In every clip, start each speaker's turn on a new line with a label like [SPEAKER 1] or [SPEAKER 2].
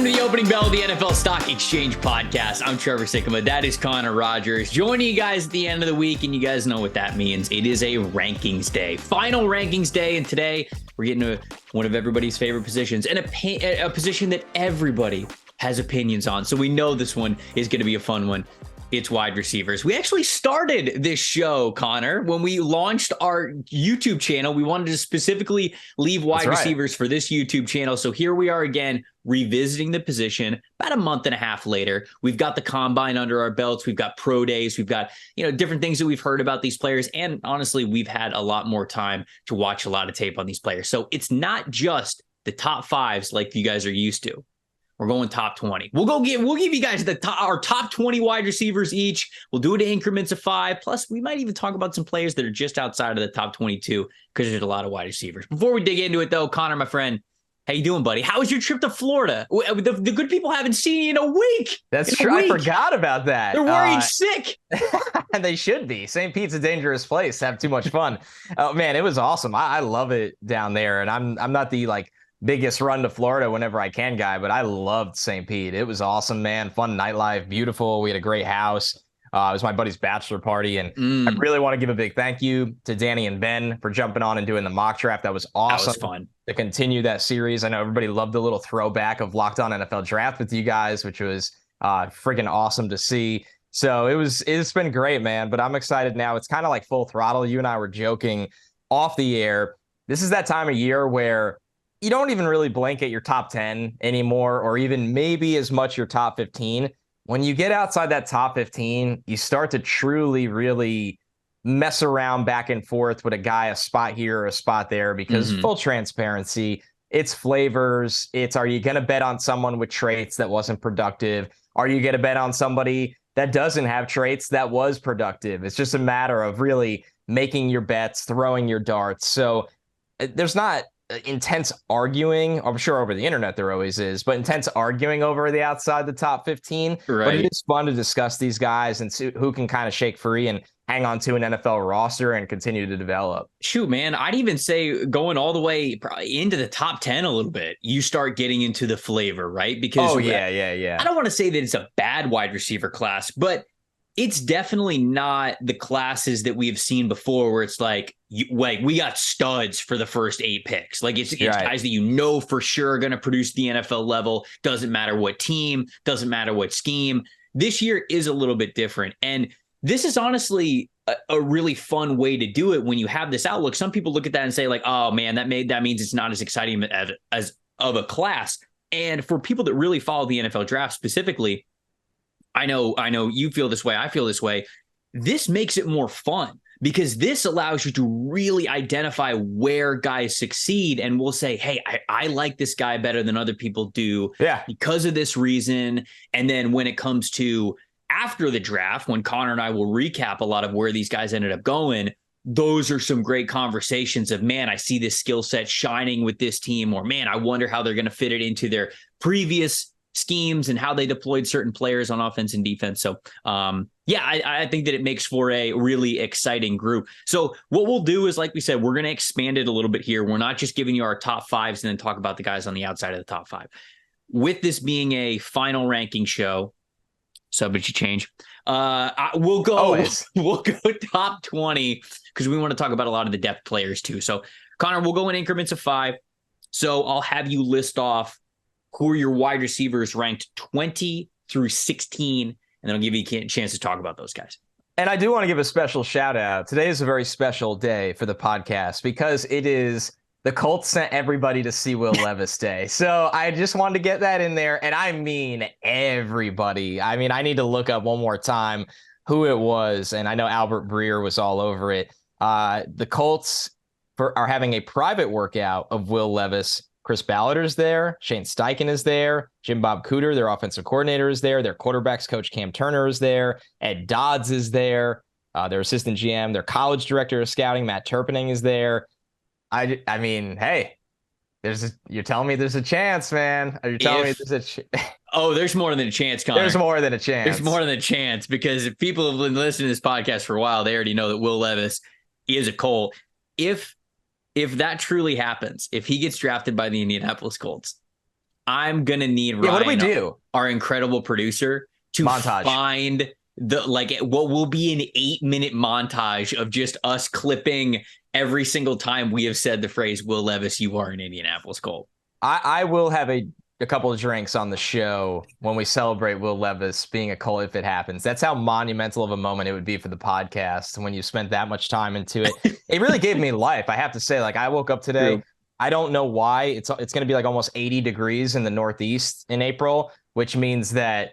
[SPEAKER 1] Welcome to the opening bell of the NFL Stock Exchange podcast. I'm Trevor Sikkema. That is Connor Rogers. Joining you guys at the end of the week, and you guys know what that means. It is a rankings day, final rankings day, and today we're getting to one of everybody's favorite positions, and a position that everybody has opinions on. So we know this one is going to be a fun one. It's wide receivers. We actually started this show, Connor, when we launched our YouTube channel. We wanted to specifically leave wide receivers for this YouTube channel. So here we are again, revisiting the position about a month and a half later. We've got the combine under our belts. We've got pro days. We've got, different things that we've heard about these players. And honestly, we've had a lot more time to watch a lot of tape on these players. So it's not just the top fives like you guys are used to. We're going top 20. We'll give you guys our top 20 wide receivers each. We'll do it in increments of 5. Plus, we might even talk about some players that are just outside of the top 22 because there's a lot of wide receivers. Before we dig into it, though, Connor, my friend, how you doing, buddy? How was your trip to Florida? The good people haven't seen you in a week.
[SPEAKER 2] That's true. I forgot about that.
[SPEAKER 1] They're worried sick.
[SPEAKER 2] And they should be. St. Pete's a dangerous place. Have too much fun. Oh, man, it was awesome. I love it down there. And I'm not the, biggest run to Florida whenever I can guy, but I loved St. Pete. It was awesome, man. Fun nightlife, beautiful. We had a great house. It was my buddy's bachelor party, and I really want to give a big thank you to Danny and Ben for jumping on and doing the mock draft. That was awesome.
[SPEAKER 1] That was fun.
[SPEAKER 2] To continue that series. I know everybody loved the little throwback of Locked On NFL Draft with you guys, which was freaking awesome to see. So it's been great, man, but I'm excited now. It's kind of like full throttle. You and I were joking off the air. This is that time of year where you don't even really blanket your top 10 anymore, or even maybe as much your top 15. When you get outside that top 15, you start to truly, really mess around back and forth with a guy, a spot here or a spot there, because full transparency, it's flavors. It's, are you going to bet on someone with traits that wasn't productive? Are you going to bet on somebody that doesn't have traits that was productive? It's just a matter of really making your bets, throwing your darts. So there's not intense arguing. I'm sure over the internet there always is, but intense arguing over the outside the top 15. Right. But it is fun to discuss these guys and see who can kind of shake free and hang on to an NFL roster and continue to develop.
[SPEAKER 1] Shoot, man, I'd even say going all the way into the top 10 a little bit, you start getting into the flavor, right? Because
[SPEAKER 2] yeah.
[SPEAKER 1] I don't want to say that it's a bad wide receiver class, but it's definitely not the classes that we've seen before where it's like we got studs for the first 8 picks. It's guys that for sure are going to produce the NFL level. Doesn't matter what team, doesn't matter what scheme. This year is a little bit different. And this is honestly a really fun way to do it when you have this outlook. Some people look at that and say oh man, that means it's not as exciting as of a class. And for people that really follow the NFL draft specifically, I know you feel this way. I feel this way. This makes it more fun because this allows you to really identify where guys succeed. And we'll say, hey, I like this guy better than other people do because of this reason. And then when it comes to after the draft, when Connor and I will recap a lot of where these guys ended up going, those are some great conversations of, man, I see this skill set shining with this team, or man, I wonder how they're going to fit it into their previous schemes and how they deployed certain players on offense and defense. So, I think that it makes for a really exciting group. So what we'll do is, like we said, we're going to expand it a little bit here. We're not just giving you our top 5s and then talk about the guys on the outside of the top 5. With this being a final ranking show, subject to change, we'll go top 20 because we want to talk about a lot of the depth players too. So, Connor, we'll go in increments of 5. So I'll have you list off who are your wide receivers ranked 20 through 16, and then I'll give you a chance to talk about those guys.
[SPEAKER 2] And I do want to give a special shout out. Today is a very special day for the podcast because it is the Colts sent everybody to see Will Levis Day. So I just wanted to get that in there. And I mean everybody. I mean, I need to look up one more time who it was. And I know Albert Breer was all over it. The Colts are having a private workout of Will Levis. Chris Ballard's there. Shane Steichen is there. Jim Bob Cooter, their offensive coordinator, is there. Their quarterbacks coach Cam Turner is there. Ed Dodds is there. Their assistant GM, their college director of scouting, Matt Turpening, is there. I mean, hey, you're telling me there's a chance, man. You're telling me there's
[SPEAKER 1] there's more than a chance, Connor.
[SPEAKER 2] There's more than a chance.
[SPEAKER 1] There's more than a chance because if people have been listening to this podcast for a while, they already know that Will Levis is a Colt. If that truly happens, if he gets drafted by the Indianapolis Colts, I'm gonna need
[SPEAKER 2] Yeah, what do we
[SPEAKER 1] Ryan,
[SPEAKER 2] do?
[SPEAKER 1] our incredible producer, to
[SPEAKER 2] Montage.
[SPEAKER 1] find what will be an 8-minute montage of just us clipping every single time we have said the phrase "Will Levis, you are an Indianapolis Colt."
[SPEAKER 2] I will have a couple of drinks on the show when we celebrate Will Levis being a Colt if it happens. That's how monumental of a moment it would be for the podcast when you spent that much time into it. It really gave me life. I have to say, like, I woke up today.
[SPEAKER 1] True.
[SPEAKER 2] I don't know why. It's going to be like almost 80 degrees in the Northeast in April, which means that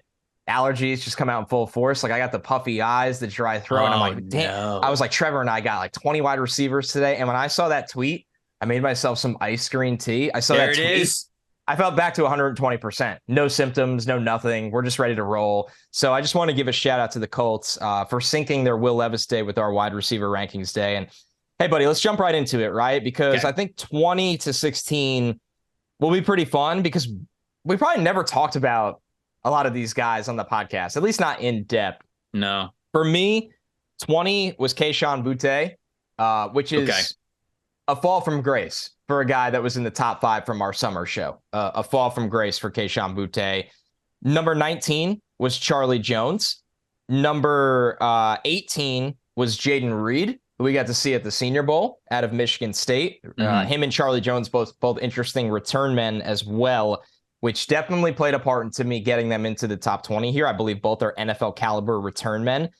[SPEAKER 2] allergies just come out in full force. Like, I got the puffy eyes, the dry throat, and I'm like, damn.
[SPEAKER 1] No.
[SPEAKER 2] I was like, Trevor and I got like 20 wide receivers today. And when I saw that tweet, I made myself some ice green tea. I saw
[SPEAKER 1] There
[SPEAKER 2] that
[SPEAKER 1] it
[SPEAKER 2] tweet.
[SPEAKER 1] is.
[SPEAKER 2] I felt back to 120%. No symptoms, no nothing. We're just ready to roll. So I just want to give a shout out to the Colts for syncing their Will Levis day with our wide receiver rankings day. And hey, buddy, let's jump right into it, right? Because I think 20-16 will be pretty fun because we probably never talked about a lot of these guys on the podcast, at least not in depth.
[SPEAKER 1] No.
[SPEAKER 2] For me, 20 was Kayshon Boutte, which is a fall from grace for a guy that was in the top 5 from our summer show. A fall from grace for Kayshon Boutte. Number 19 was Charlie Jones. Number 18 was Jaden Reed, who we got to see at the Senior Bowl out of Michigan State. Him and Charlie Jones, both interesting return men as well, which definitely played a part into me getting them into the top 20 here. I believe both are NFL caliber return men.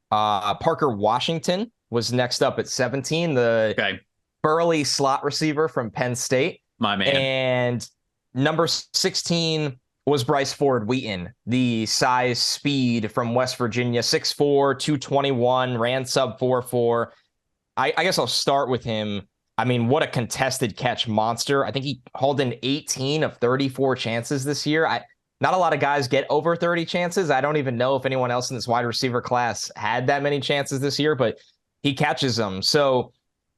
[SPEAKER 2] Parker Washington was next up at 17, the burly slot receiver from Penn State.
[SPEAKER 1] My man.
[SPEAKER 2] And number 16 was Bryce Ford Wheaton, the size speed from West Virginia, 6'4", 221, ran sub 4.4. I guess I'll start with him. I mean, what a contested catch monster. I think he hauled in 18 of 34 chances this year. Not a lot of guys get over 30 chances. I don't even know if anyone else in this wide receiver class had that many chances this year, but he catches them. So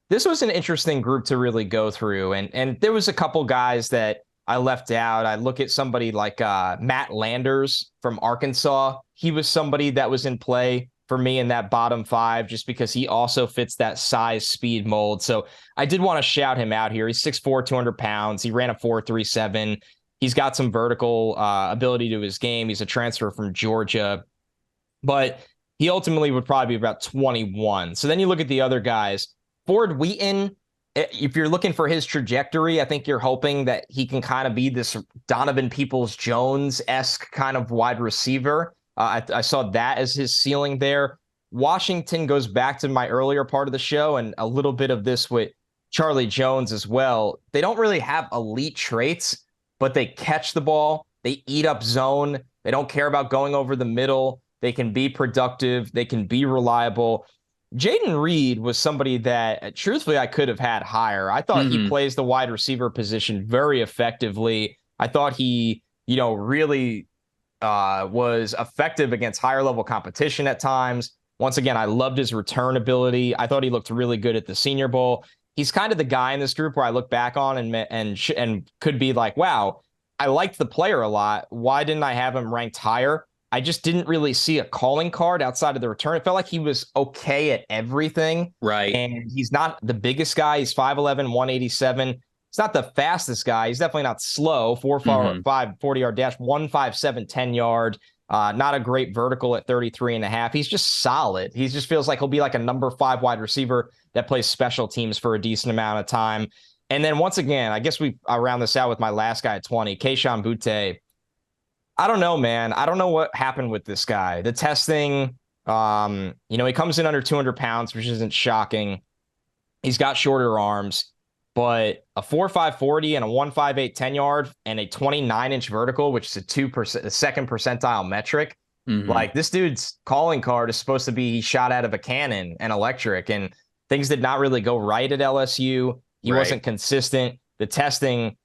[SPEAKER 2] this was an interesting group to really go through. And there was a couple guys that I left out. I look at somebody like Matt Landers from Arkansas. He was somebody that was in play for me in that bottom 5 just because he also fits that size speed mold. So I did want to shout him out here. He's 6'4", 200 pounds. He ran a 4.37. He's got some vertical ability to his game. He's a transfer from Georgia, but he ultimately would probably be about 21. So then you look at the other guys. Ford Wheaton, if you're looking for his trajectory, I think you're hoping that he can kind of be this Donovan Peoples-Jones-esque kind of wide receiver. I saw that as his ceiling there. Washington goes back to my earlier part of the show and a little bit of this with Charlie Jones as well. They don't really have elite traits, but they catch the ball. They eat up zone. They don't care about going over the middle. They can be productive. They can be reliable. Jaden Reed was somebody that, truthfully, I could have had higher. I thought he plays the wide receiver position very effectively. I thought he, really was effective against higher level competition at times. Once again, I loved his return ability. I thought he looked really good at the Senior Bowl. He's kind of the guy in this group where I look back on and could be like, wow, I liked the player a lot. Why didn't I have him ranked higher? I just didn't really see a calling card outside of the return. It felt like he was okay at everything.
[SPEAKER 1] Right.
[SPEAKER 2] And he's not the biggest guy. He's 5'11", 187. He's not the fastest guy. He's definitely not slow. 4.5 40-yard dash, 1.57 10-yard. Not a great vertical at 33.5. He's just solid. He just feels like he'll be like a number 5 wide receiver that plays special teams for a decent amount of time. And then once again, I guess I round this out with my last guy at 20, Kayshon Boutte. I don't know, man. I don't know what happened with this guy. The testing, he comes in under 200 pounds, which isn't shocking. He's got shorter arms, but a 4.5 40 and a 1.58 10-yard and a 29-inch vertical, which is a second percentile metric. Like, this dude's calling card is supposed to be he shot out of a cannon and electric, and things did not really go right at LSU. He wasn't consistent. The testing,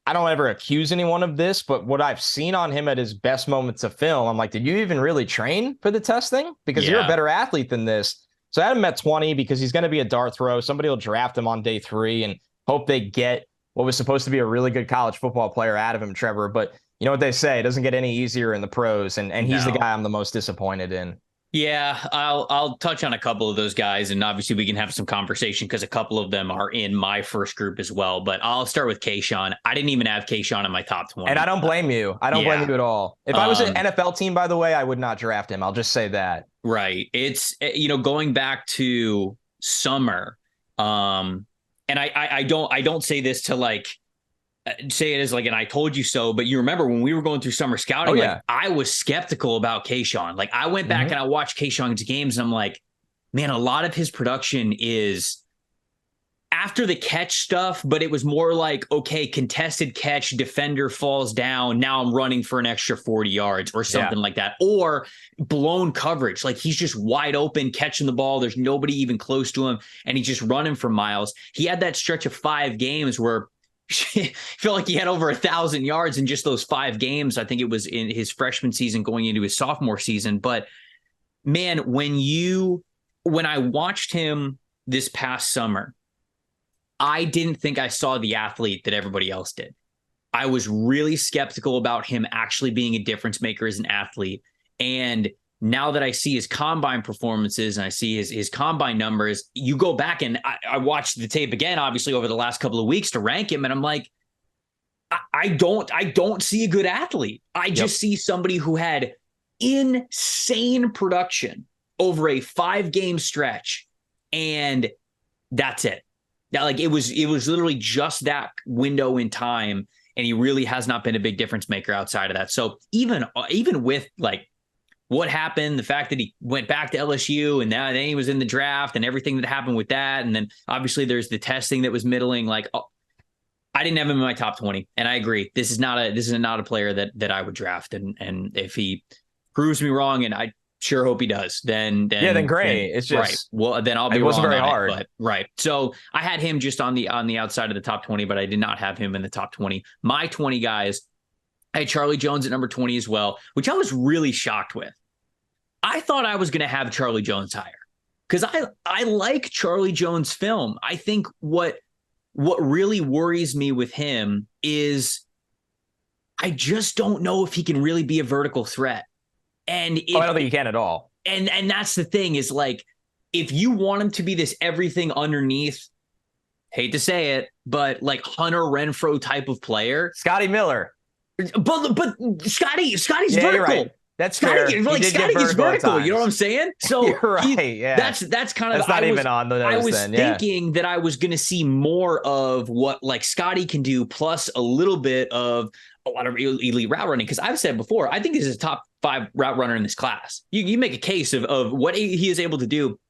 [SPEAKER 2] I don't ever accuse anyone of this, but what I've seen on him at his best moments of film, I'm like, did you even really train for the testing? Because you're a better athlete than this. So I had him at 20 because he's going to be a dart throw. Somebody will draft him on day 3 and hope they get what was supposed to be a really good college football player out of him, Trevor. But you know what they say, it doesn't get any easier in the pros, and he's the guy I'm the most disappointed in.
[SPEAKER 1] Yeah, I'll touch on a couple of those guys, and obviously we can have some conversation because a couple of them are in my first group as well. But I'll start with Kayshawn. I didn't even have Kayshawn in my top
[SPEAKER 2] And
[SPEAKER 1] 20.
[SPEAKER 2] I don't blame you. I don't blame
[SPEAKER 1] Yeah.
[SPEAKER 2] you at all. If I was an NFL team, by the way, I would not draft him. I'll just say that.
[SPEAKER 1] Right. It's, going back to summer. And I don't say this to like say it as like an I told you so, but you remember when we were going through summer scouting,
[SPEAKER 2] Oh,
[SPEAKER 1] like
[SPEAKER 2] yeah.
[SPEAKER 1] I was skeptical about Kayshawn. Like I went back
[SPEAKER 2] Mhm.
[SPEAKER 1] and I watched Kayshawn's games and I'm like, man, a lot of his production is after the catch stuff, but it was more like, okay, contested catch, defender falls down. Now I'm running for an extra 40 yards or something like that. Or blown coverage. Like he's just wide open, catching the ball. There's nobody even close to him. And he's just running for miles. He had that stretch of 5 games where I feel like he had over 1,000 yards in just those 5 games. I think it was in his freshman season going into his sophomore season. But man, when I watched him this past summer, I didn't think I saw the athlete that everybody else did. I was really skeptical about him actually being a difference maker as an athlete. And now that I see his combine performances and I see his combine numbers, you go back and I watched the tape again, obviously over the last couple of weeks to rank him. And I'm like, I don't see a good athlete. I just see somebody who had insane production over a 5-game stretch. And that's it. Now, like it was literally just that window in time, and he really has not been a big difference maker outside of that. So even with like what happened, the fact that he went back to LSU and then he was in the draft and everything that happened with that, and then obviously there's the testing that was middling. Like I didn't have him in my top 20, and I agree. This is not a player that I would draft, and if he proves me wrong, and I sure hope he does. Then
[SPEAKER 2] great. It's just
[SPEAKER 1] right. Well, then I'll be
[SPEAKER 2] it wasn't
[SPEAKER 1] wrong
[SPEAKER 2] very
[SPEAKER 1] on
[SPEAKER 2] hard.
[SPEAKER 1] it, but right. So I had him just on the outside of the top 20, but I did not have him in the top 20. My 20 guys, I had Charlie Jones at number 20 as well, which I was really shocked with. I thought I was going to have Charlie Jones higher because I like Charlie Jones' film. I think what really worries me with him is I just don't know if he can really be a vertical threat. And
[SPEAKER 2] I don't think you can at all.
[SPEAKER 1] And that's the thing is like, if you want him to be this everything underneath, hate to say it, but like Hunter Renfrow type of player,
[SPEAKER 2] Scotty Miller.
[SPEAKER 1] But Scotty's
[SPEAKER 2] yeah,
[SPEAKER 1] vertical.
[SPEAKER 2] You're right. That's fair.
[SPEAKER 1] Like Scotty gets vertical. You know what I'm saying? So
[SPEAKER 2] you're right. Yeah.
[SPEAKER 1] That's kind of
[SPEAKER 2] that's not even on the nose.
[SPEAKER 1] I was
[SPEAKER 2] then.
[SPEAKER 1] thinking that I was going to see more of what like Scotty can do, plus a little bit of a lot of elite route running. Because I've said before, I think this is a top 5 route runner in this class. You make a case of what he is able to do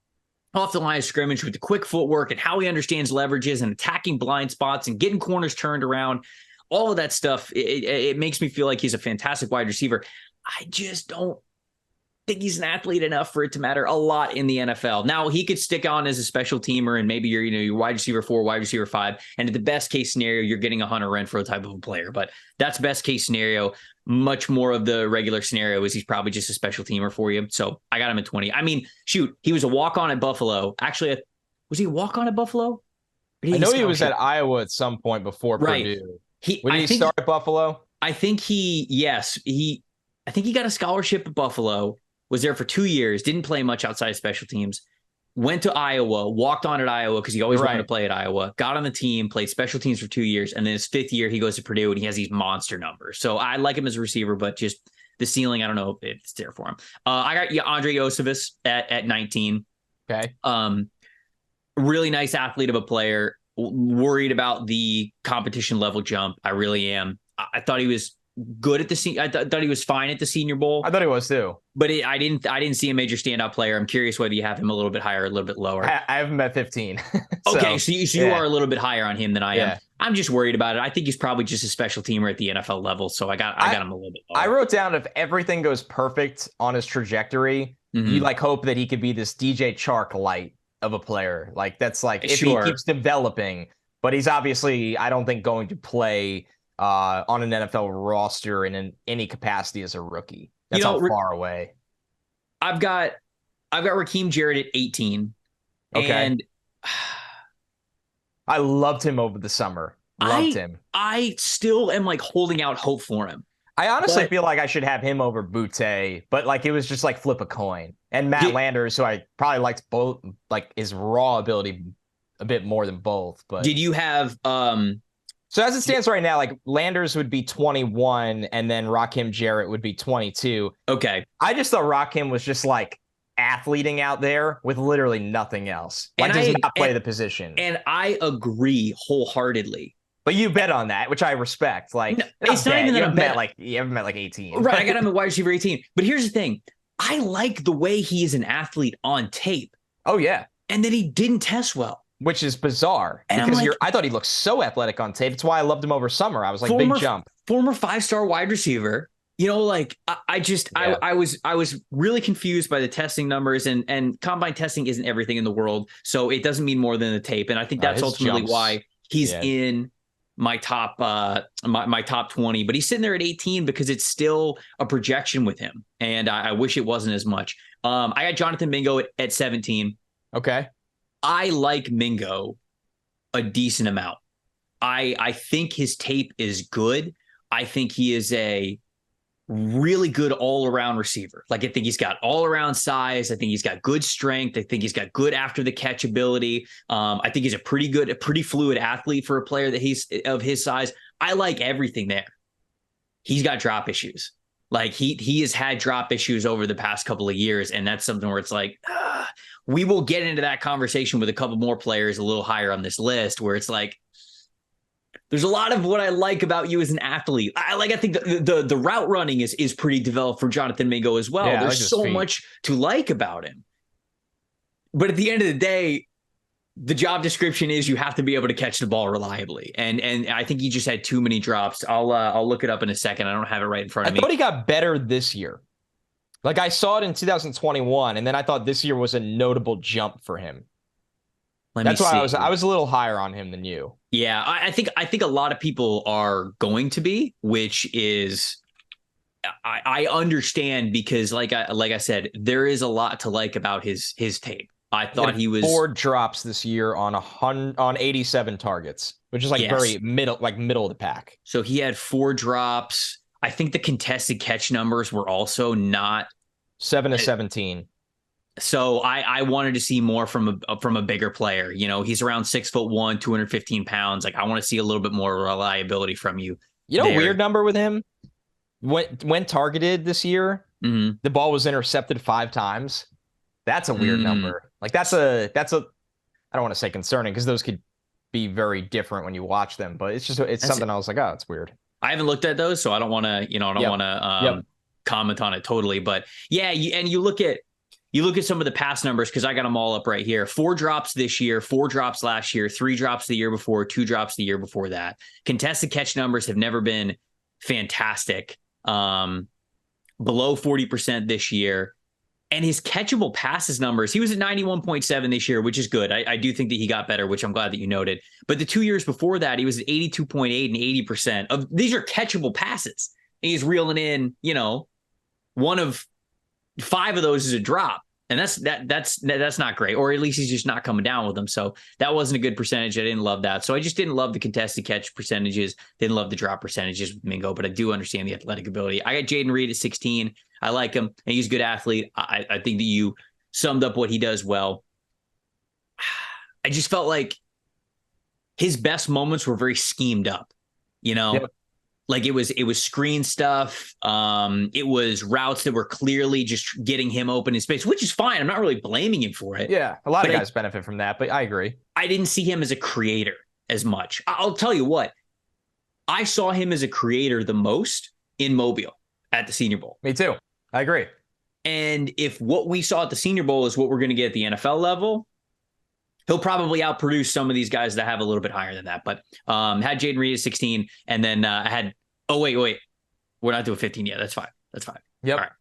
[SPEAKER 1] off the line of scrimmage with the quick footwork and how he understands leverages and attacking blind spots and getting corners turned around. All of that stuff, it makes me feel like he's a fantastic wide receiver. I just don't think he's an athlete enough for it to matter a lot in the NFL. Now, he could stick on as a special teamer and maybe you're, your wide receiver 4, wide receiver 5. And at the best case scenario, you're getting a Hunter Renfrow type of a player. But that's best case scenario. Much more of the regular scenario is he's probably just a special teamer for you. So I got him at 20. I mean, shoot, he was a walk-on at Buffalo. Actually, was he a walk-on at Buffalo?
[SPEAKER 2] I know he was at Iowa at some point before Purdue. Did he start at Buffalo?
[SPEAKER 1] I think he got a scholarship at Buffalo, was there for 2 years, didn't play much outside of special teams, went to Iowa, walked on at Iowa because he always wanted to play at Iowa, got on the team, played special teams for 2 years, and then his 5th year, he goes to Purdue and he has these monster numbers. So I like him as a receiver, but just the ceiling, I don't know if it's there for him. I got Andre Iosivas at 19.
[SPEAKER 2] Okay.
[SPEAKER 1] Really nice athlete of a player. Worried about the competition level jump. I really am. I thought he was good at the I thought he was fine at the Senior Bowl.
[SPEAKER 2] I thought he was too.
[SPEAKER 1] But I didn't see a major standout player. I'm curious whether you have him a little bit higher, or a little bit lower.
[SPEAKER 2] I have him at 15.
[SPEAKER 1] Okay, so you are a little bit higher on him than I am. I'm just worried about it. I think he's probably just a special teamer at the NFL level, so I got him a little bit lower.
[SPEAKER 2] I wrote down if everything goes perfect on his trajectory, you like hope that he could be this DJ Chark light of a player. Like that's like if he keeps developing, but he's obviously I don't think going to play on an NFL roster in any capacity as a rookie. That's how far away.
[SPEAKER 1] I've got Raheem Jarrett at 18.
[SPEAKER 2] Okay.
[SPEAKER 1] And
[SPEAKER 2] I loved him over the summer. Loved him.
[SPEAKER 1] I still am like holding out hope for him.
[SPEAKER 2] I honestly
[SPEAKER 1] But
[SPEAKER 2] feel like I should have him over Butte, but like it was just like flip a coin. And Matt
[SPEAKER 1] did,
[SPEAKER 2] Landers, who I probably liked both, like his raw ability a bit more than both. But
[SPEAKER 1] did you have
[SPEAKER 2] so as it stands right now, like Landers would be 21, and then Rakim Jarrett would be 22.
[SPEAKER 1] okay.
[SPEAKER 2] I just thought Rakim was just like athleting out there with literally nothing else. Like does not play the position.
[SPEAKER 1] And I agree wholeheartedly.
[SPEAKER 2] But you bet on that, which I respect. Like
[SPEAKER 1] No, it's not even that I'm bet.
[SPEAKER 2] Like you haven't met like 18.
[SPEAKER 1] Right, I got him at wide receiver 18. But here's the thing: I like the way he is an athlete on tape.
[SPEAKER 2] Oh yeah,
[SPEAKER 1] and then he didn't test well,
[SPEAKER 2] which is bizarre
[SPEAKER 1] and
[SPEAKER 2] because
[SPEAKER 1] like,
[SPEAKER 2] I thought he looked so athletic on tape. That's why I loved him over Summer. I was like, big jump.
[SPEAKER 1] Former 5-star wide receiver. You know, like I was really confused by the testing numbers, and combine testing isn't everything in the world, so it doesn't mean more than the tape. And I think that's ultimately why he's in my top my top 20, but he's sitting there at 18 because it's still a projection with him, and I wish it wasn't as much. I got Jonathan Mingo at 17.
[SPEAKER 2] Okay,
[SPEAKER 1] I like Mingo a decent amount. I think his tape is good. I think he is a really good all-around receiver. Like I think he's got all-around size. I think he's got good strength. I think he's got good after the catch ability. I think he's a pretty fluid athlete for a player that he's of his size. I like everything there. He's got drop issues. Like he has had drop issues over the past couple of years, and that's something where it's like we will get into that conversation with a couple more players a little higher on this list, where it's like, there's a lot of what I like about you as an athlete. I think the route running is pretty developed for Jonathan Mingo as well. Yeah, there's so much to like about him. But at the end of the day, the job description is you have to be able to catch the ball reliably. And I think he just had too many drops. I'll look it up in a second. I don't have it right in front of me.
[SPEAKER 2] I thought he got better this year. Like I saw it in 2021, and then I thought this year was a notable jump for him. That's why I was a little higher on him than you.
[SPEAKER 1] Yeah, I think a lot of people are going to be, which is I understand, because like I said, there is a lot to like about his tape. I thought he was
[SPEAKER 2] 4 drops this year on 87 targets, which is like very middle of the pack.
[SPEAKER 1] So he had 4 drops. I think the contested catch numbers were also not
[SPEAKER 2] 7 to 17.
[SPEAKER 1] So I wanted to see more from a bigger player. You know, he's around 6'1", 215 pounds. Like I want to see a little bit more reliability from you.
[SPEAKER 2] You know, weird number with him. When targeted this year, the ball was intercepted 5 times. That's a weird number. Like that's a I don't want to say concerning, because those could be very different when you watch them, but it's something I was like, oh, it's weird.
[SPEAKER 1] I haven't looked at those, so I don't want to comment on it totally. But yeah, you look at some of the past numbers, because I got them all up right here. 4 drops this year, 4 drops last year, 3 drops the year before, 2 drops the year before that. Contested catch numbers have never been fantastic. Below 40% this year. And his catchable passes numbers, he was at 91.7 this year, which is good. I do think that he got better, which I'm glad that you noted. But the 2 years before that, he was at 82.8 and 80% of these are catchable passes. And he's reeling in, one of 5 of those is a drop. And that's not great, or at least he's just not coming down with them. So that wasn't a good percentage. I didn't love that. So I just didn't love the contested catch percentages. Didn't love the drop percentages with Mingo, but I do understand the athletic ability. I got Jaden Reed at 16. I like him, and he's a good athlete. I think that you summed up what he does well. I just felt like his best moments were very schemed up, Yep. Like it was screen stuff. It was routes that were clearly just getting him open in space, which is fine. I'm not really blaming him for it.
[SPEAKER 2] Yeah, a lot of guys benefit from that, but I agree.
[SPEAKER 1] I didn't see him as a creator as much. I'll tell you what, I saw him as a creator the most in Mobile at the Senior Bowl.
[SPEAKER 2] Me too. I agree.
[SPEAKER 1] And if what we saw at the Senior Bowl is what we're going to get at the NFL level, he'll probably outproduce some of these guys that have a little bit higher than that. But had Jaden Reed at 16, and then I had wait, we're not doing 15 yet. That's 5.
[SPEAKER 2] Yep.
[SPEAKER 1] All right.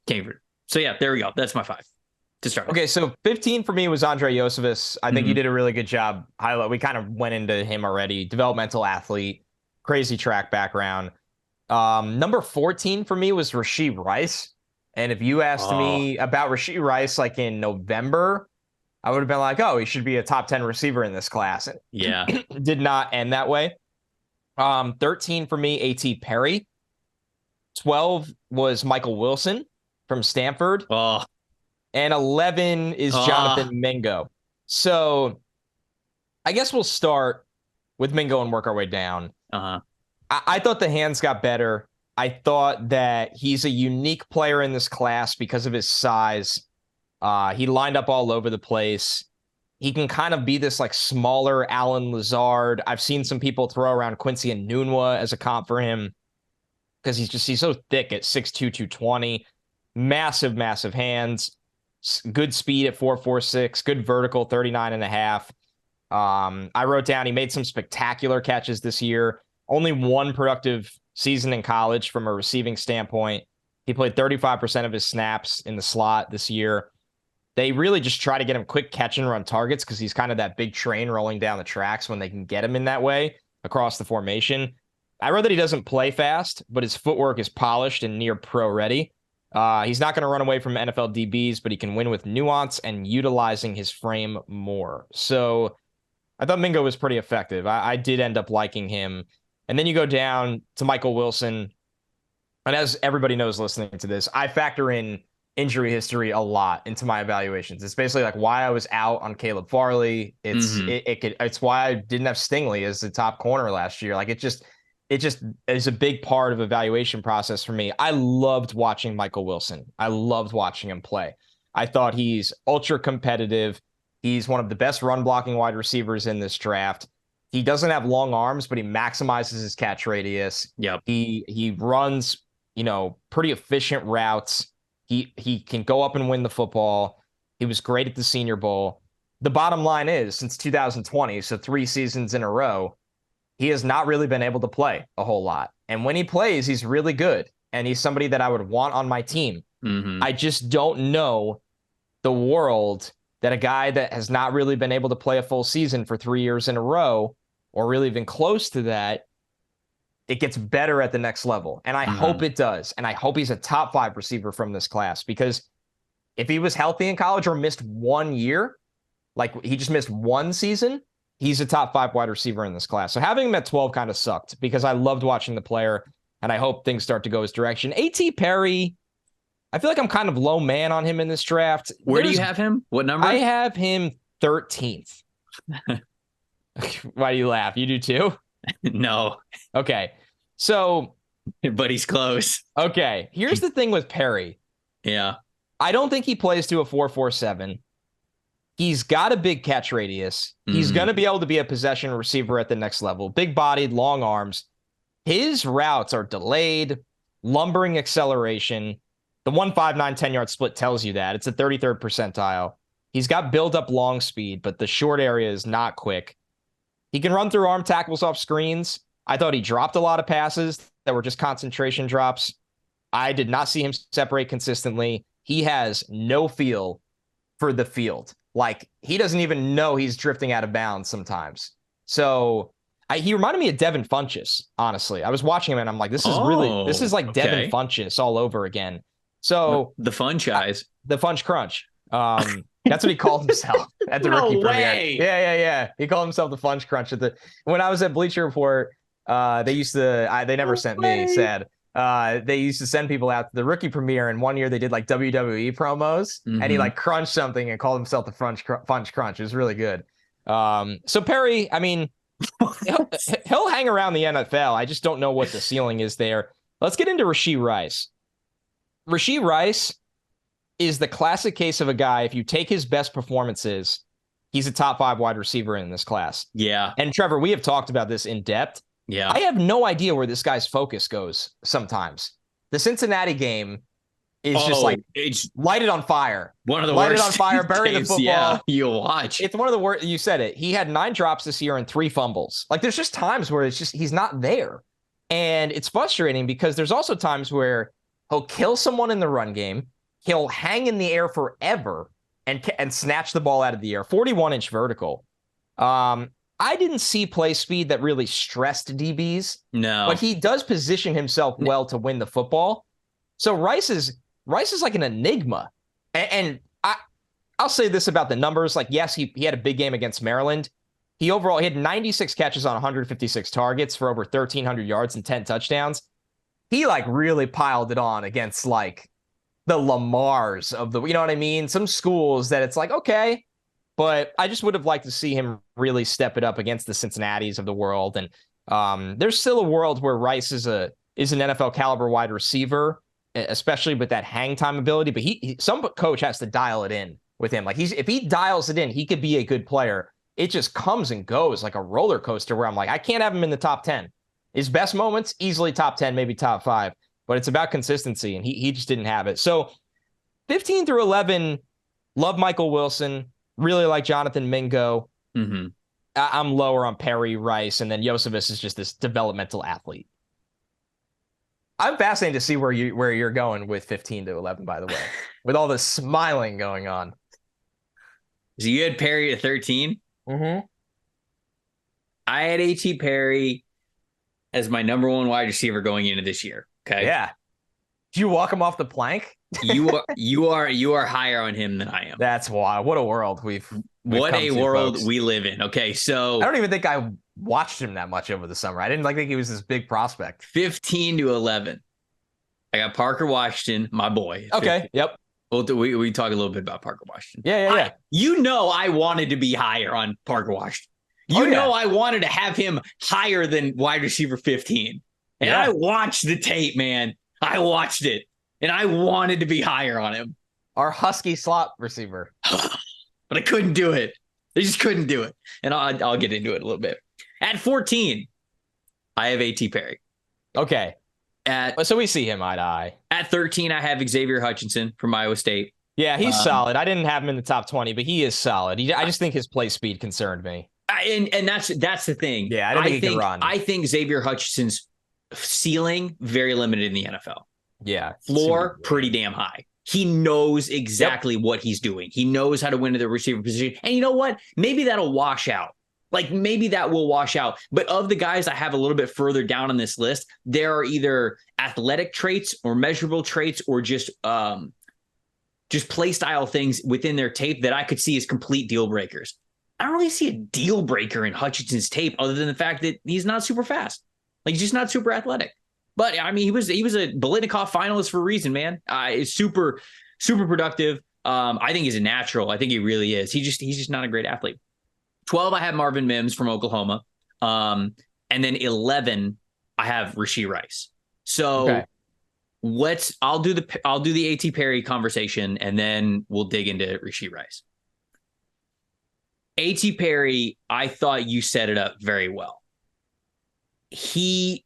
[SPEAKER 1] Cambridge. So yeah, there we go. That's my 5 to start.
[SPEAKER 2] Okay, so 15 for me was Andre Iosivas. I think you did a really good job. We kind of went into him already. Developmental athlete, crazy track background. Number 14 for me was Rashee Rice. And if you asked me about Rashee Rice like in November, I would have been like, oh, he should be a top 10 receiver in this class.
[SPEAKER 1] Yeah.
[SPEAKER 2] Did not end that way. 13 for me, A.T. Perry. 12 was Michael Wilson from Stanford.
[SPEAKER 1] Oh,
[SPEAKER 2] And 11 is Jonathan Mingo. So I guess we'll start with Mingo and work our way down. I thought the hands got better. I thought that he's a unique player in this class because of his size. He lined up all over the place. He can kind of be this like smaller Alan Lazard. I've seen some people throw around Quincy Enunwa as a comp for him because he's so thick at 6'2", 220. Massive, massive hands. Good speed at 4.46. Good vertical, 39.5. I wrote down he made some spectacular catches this year. Only one productive season in college from a receiving standpoint. He played 35% of his snaps in the slot this year. They really just try to get him quick catch and run targets because he's kind of that big train rolling down the tracks when they can get him in that way across the formation. I wrote that he doesn't play fast, but his footwork is polished and near pro ready. He's not going to run away from NFL DBs, but he can win with nuance and utilizing his frame more. So I thought Mingo was pretty effective. I did end up liking him. And then you go down to Michael Wilson. And as everybody knows listening to this, I factor in injury history a lot into my evaluations. It's basically like why I was out on Caleb Farley. It's why I didn't have Stingley as the top corner last year. Like it just is a big part of evaluation process for me. I loved watching Michael Wilson. I loved watching him play. I thought he's ultra competitive. He's one of the best run blocking wide receivers in this draft. He doesn't have long arms, but he maximizes his catch radius.
[SPEAKER 1] Yep.
[SPEAKER 2] He runs, pretty efficient routes. He can go up and win the football. He was great at the Senior Bowl. The bottom line is, since 2020, so 3 seasons in a row, he has not really been able to play a whole lot. And when he plays, he's really good. And he's somebody that I would want on my team. I just don't know the world that a guy that has not really been able to play a full season for 3 years in a row, or really even close to that, it gets better at the next level. And I hope it does. And I hope he's a top 5 receiver from this class, because if he was healthy in college or missed 1 year, like he just missed 1 season, he's a top 5 wide receiver in this class. So having him at 12 kind of sucked because I loved watching the player and I hope things start to go his direction. A.T. Perry, I feel like I'm kind of low man on him in this draft.
[SPEAKER 1] Where do you have him? What number?
[SPEAKER 2] I have him 13th. Why do you laugh? You do too?
[SPEAKER 1] No.
[SPEAKER 2] Okay. So.
[SPEAKER 1] But he's close.
[SPEAKER 2] Okay. Here's the thing with Perry.
[SPEAKER 1] Yeah.
[SPEAKER 2] I don't think he plays to a 4.47. He's got a big catch radius. He's going to be able to be a possession receiver at the next level. Big-bodied, long arms. His routes are delayed, lumbering acceleration. The 1.59 10-yard split tells you that. It's a 33rd percentile. He's got build-up long speed, but the short area is not quick. He can run through arm tackles off screens. I thought he dropped a lot of passes that were just concentration drops. I did not see him separate consistently. He has no feel for the field. Like, he doesn't even know he's drifting out of bounds sometimes. So he reminded me of Devin Funchess, honestly. I was watching him and I'm like, this is like Devin Funchess all over again. So
[SPEAKER 1] the Funch eyes.
[SPEAKER 2] The Funch Crunch. That's what he called himself at the rookie premiere. Yeah. He called himself the Funch Crunch when I was at Bleacher Report. They never sent me, sad. They used to send people out to the rookie premiere, and one year they did like WWE promos, and he like crunched something and called himself the Funch Crunch. It was really good. So Perry, I mean, he'll hang around the NFL. I just don't know what the ceiling is there. Let's get into Rashee Rice. Rashee Rice is the classic case of a guy, if you take his best performances, he's a top 5 wide receiver in this class.
[SPEAKER 1] Yeah.
[SPEAKER 2] And Trevor, we have talked about this in depth.
[SPEAKER 1] Yeah.
[SPEAKER 2] I have no idea where this guy's focus goes sometimes. The Cincinnati game is just like, it's light it on fire.
[SPEAKER 1] One of the
[SPEAKER 2] light
[SPEAKER 1] worst.
[SPEAKER 2] Light it on fire, bury the football.
[SPEAKER 1] Yeah, you'll watch.
[SPEAKER 2] It's one of the worst. You said it. He had 9 drops this year and 3 fumbles. Like, there's just times where it's just, he's not there. And it's frustrating because there's also times where he'll kill someone in the run game. He'll hang in the air forever and snatch the ball out of the air. 41-inch vertical. I didn't see play speed that really stressed DBs.
[SPEAKER 1] No.
[SPEAKER 2] But he does position himself well to win the football. So Rice is like an enigma. And I'll say this about the numbers. Like, yes, he had a big game against Maryland. He had 96 catches on 156 targets for over 1,300 yards and 10 touchdowns. he like really piled it on against like the Lamars of the, you know what I mean? Some schools that it's like, okay, but I just would have liked to see him really step it up against the Cincinnatis of the world. And there's still a world where Rice is an NFL caliber wide receiver, especially with that hang time ability. But some coach has to dial it in with him. Like if he dials it in, he could be a good player. It just comes and goes like a roller coaster where I'm like, I can't have him in the top 10. His best moments, easily top 10, maybe top 5. But it's about consistency, and he just didn't have it. So 15 through 11, love Michael Wilson. Really like Jonathan Mingo.
[SPEAKER 1] Mm-hmm.
[SPEAKER 2] I'm lower on Perry, Rice, and then Yosevich is just this developmental athlete. I'm fascinated to see where you're going with 15 to 11, by the way, with all this smiling going on.
[SPEAKER 1] So you had Perry at 13?
[SPEAKER 2] Mm-hmm.
[SPEAKER 1] I had A.T. Perry as my number 1 wide receiver going into this year. Okay.
[SPEAKER 2] Yeah. Did you walk him off the plank?
[SPEAKER 1] You are higher on him than I am.
[SPEAKER 2] That's wild. What a world
[SPEAKER 1] what a world we live in. Okay, so
[SPEAKER 2] I don't even think I watched him that much over the summer. I didn't think he was this big prospect.
[SPEAKER 1] 15 to 11. I got Parker Washington, my boy.
[SPEAKER 2] Okay.
[SPEAKER 1] 15.
[SPEAKER 2] Yep.
[SPEAKER 1] Well, we talk a little bit about Parker Washington.
[SPEAKER 2] Yeah.
[SPEAKER 1] I wanted to be higher on Parker Washington. I wanted to have him higher than wide receiver 15. And I watched the tape, man. I watched it. And I wanted to be higher on him.
[SPEAKER 2] Our Husky slot receiver.
[SPEAKER 1] But I couldn't do it. I just couldn't do it. And I'll get into it a little bit. At 14, I have A.T. Perry.
[SPEAKER 2] Okay. So we see him eye to eye. At
[SPEAKER 1] 13, I have Xavier Hutchinson from Iowa State.
[SPEAKER 2] Yeah, he's solid. I didn't have him in the top 20, but he is solid. I just think his play speed concerned me.
[SPEAKER 1] And that's the thing.
[SPEAKER 2] Yeah, I don't think he can run.
[SPEAKER 1] I think Xavier Hutchinson's ceiling, very limited in the NFL.
[SPEAKER 2] Yeah.
[SPEAKER 1] Floor, pretty damn high. He knows exactly what he's doing. He knows how to win to the receiver position. And you know what? Maybe that'll wash out. Like maybe that will wash out. But of the guys I have a little bit further down on this list, there are either athletic traits or measurable traits or just play style things within their tape that I could see as complete deal breakers. I don't really see a deal breaker in Hutchinson's tape other than the fact that he's not super fast. Like he's just not super athletic. But I mean, he was a Biletnikoff finalist for a reason, man. He's super, super productive. I think he's a natural. I think he really is. He's just not a great athlete. 12, I have Marvin Mims from Oklahoma. And then 11, I have Rashee Rice. So I'll do the A.T. Perry conversation, and then we'll dig into Rashee Rice. A.T. Perry, I thought you set it up very well. He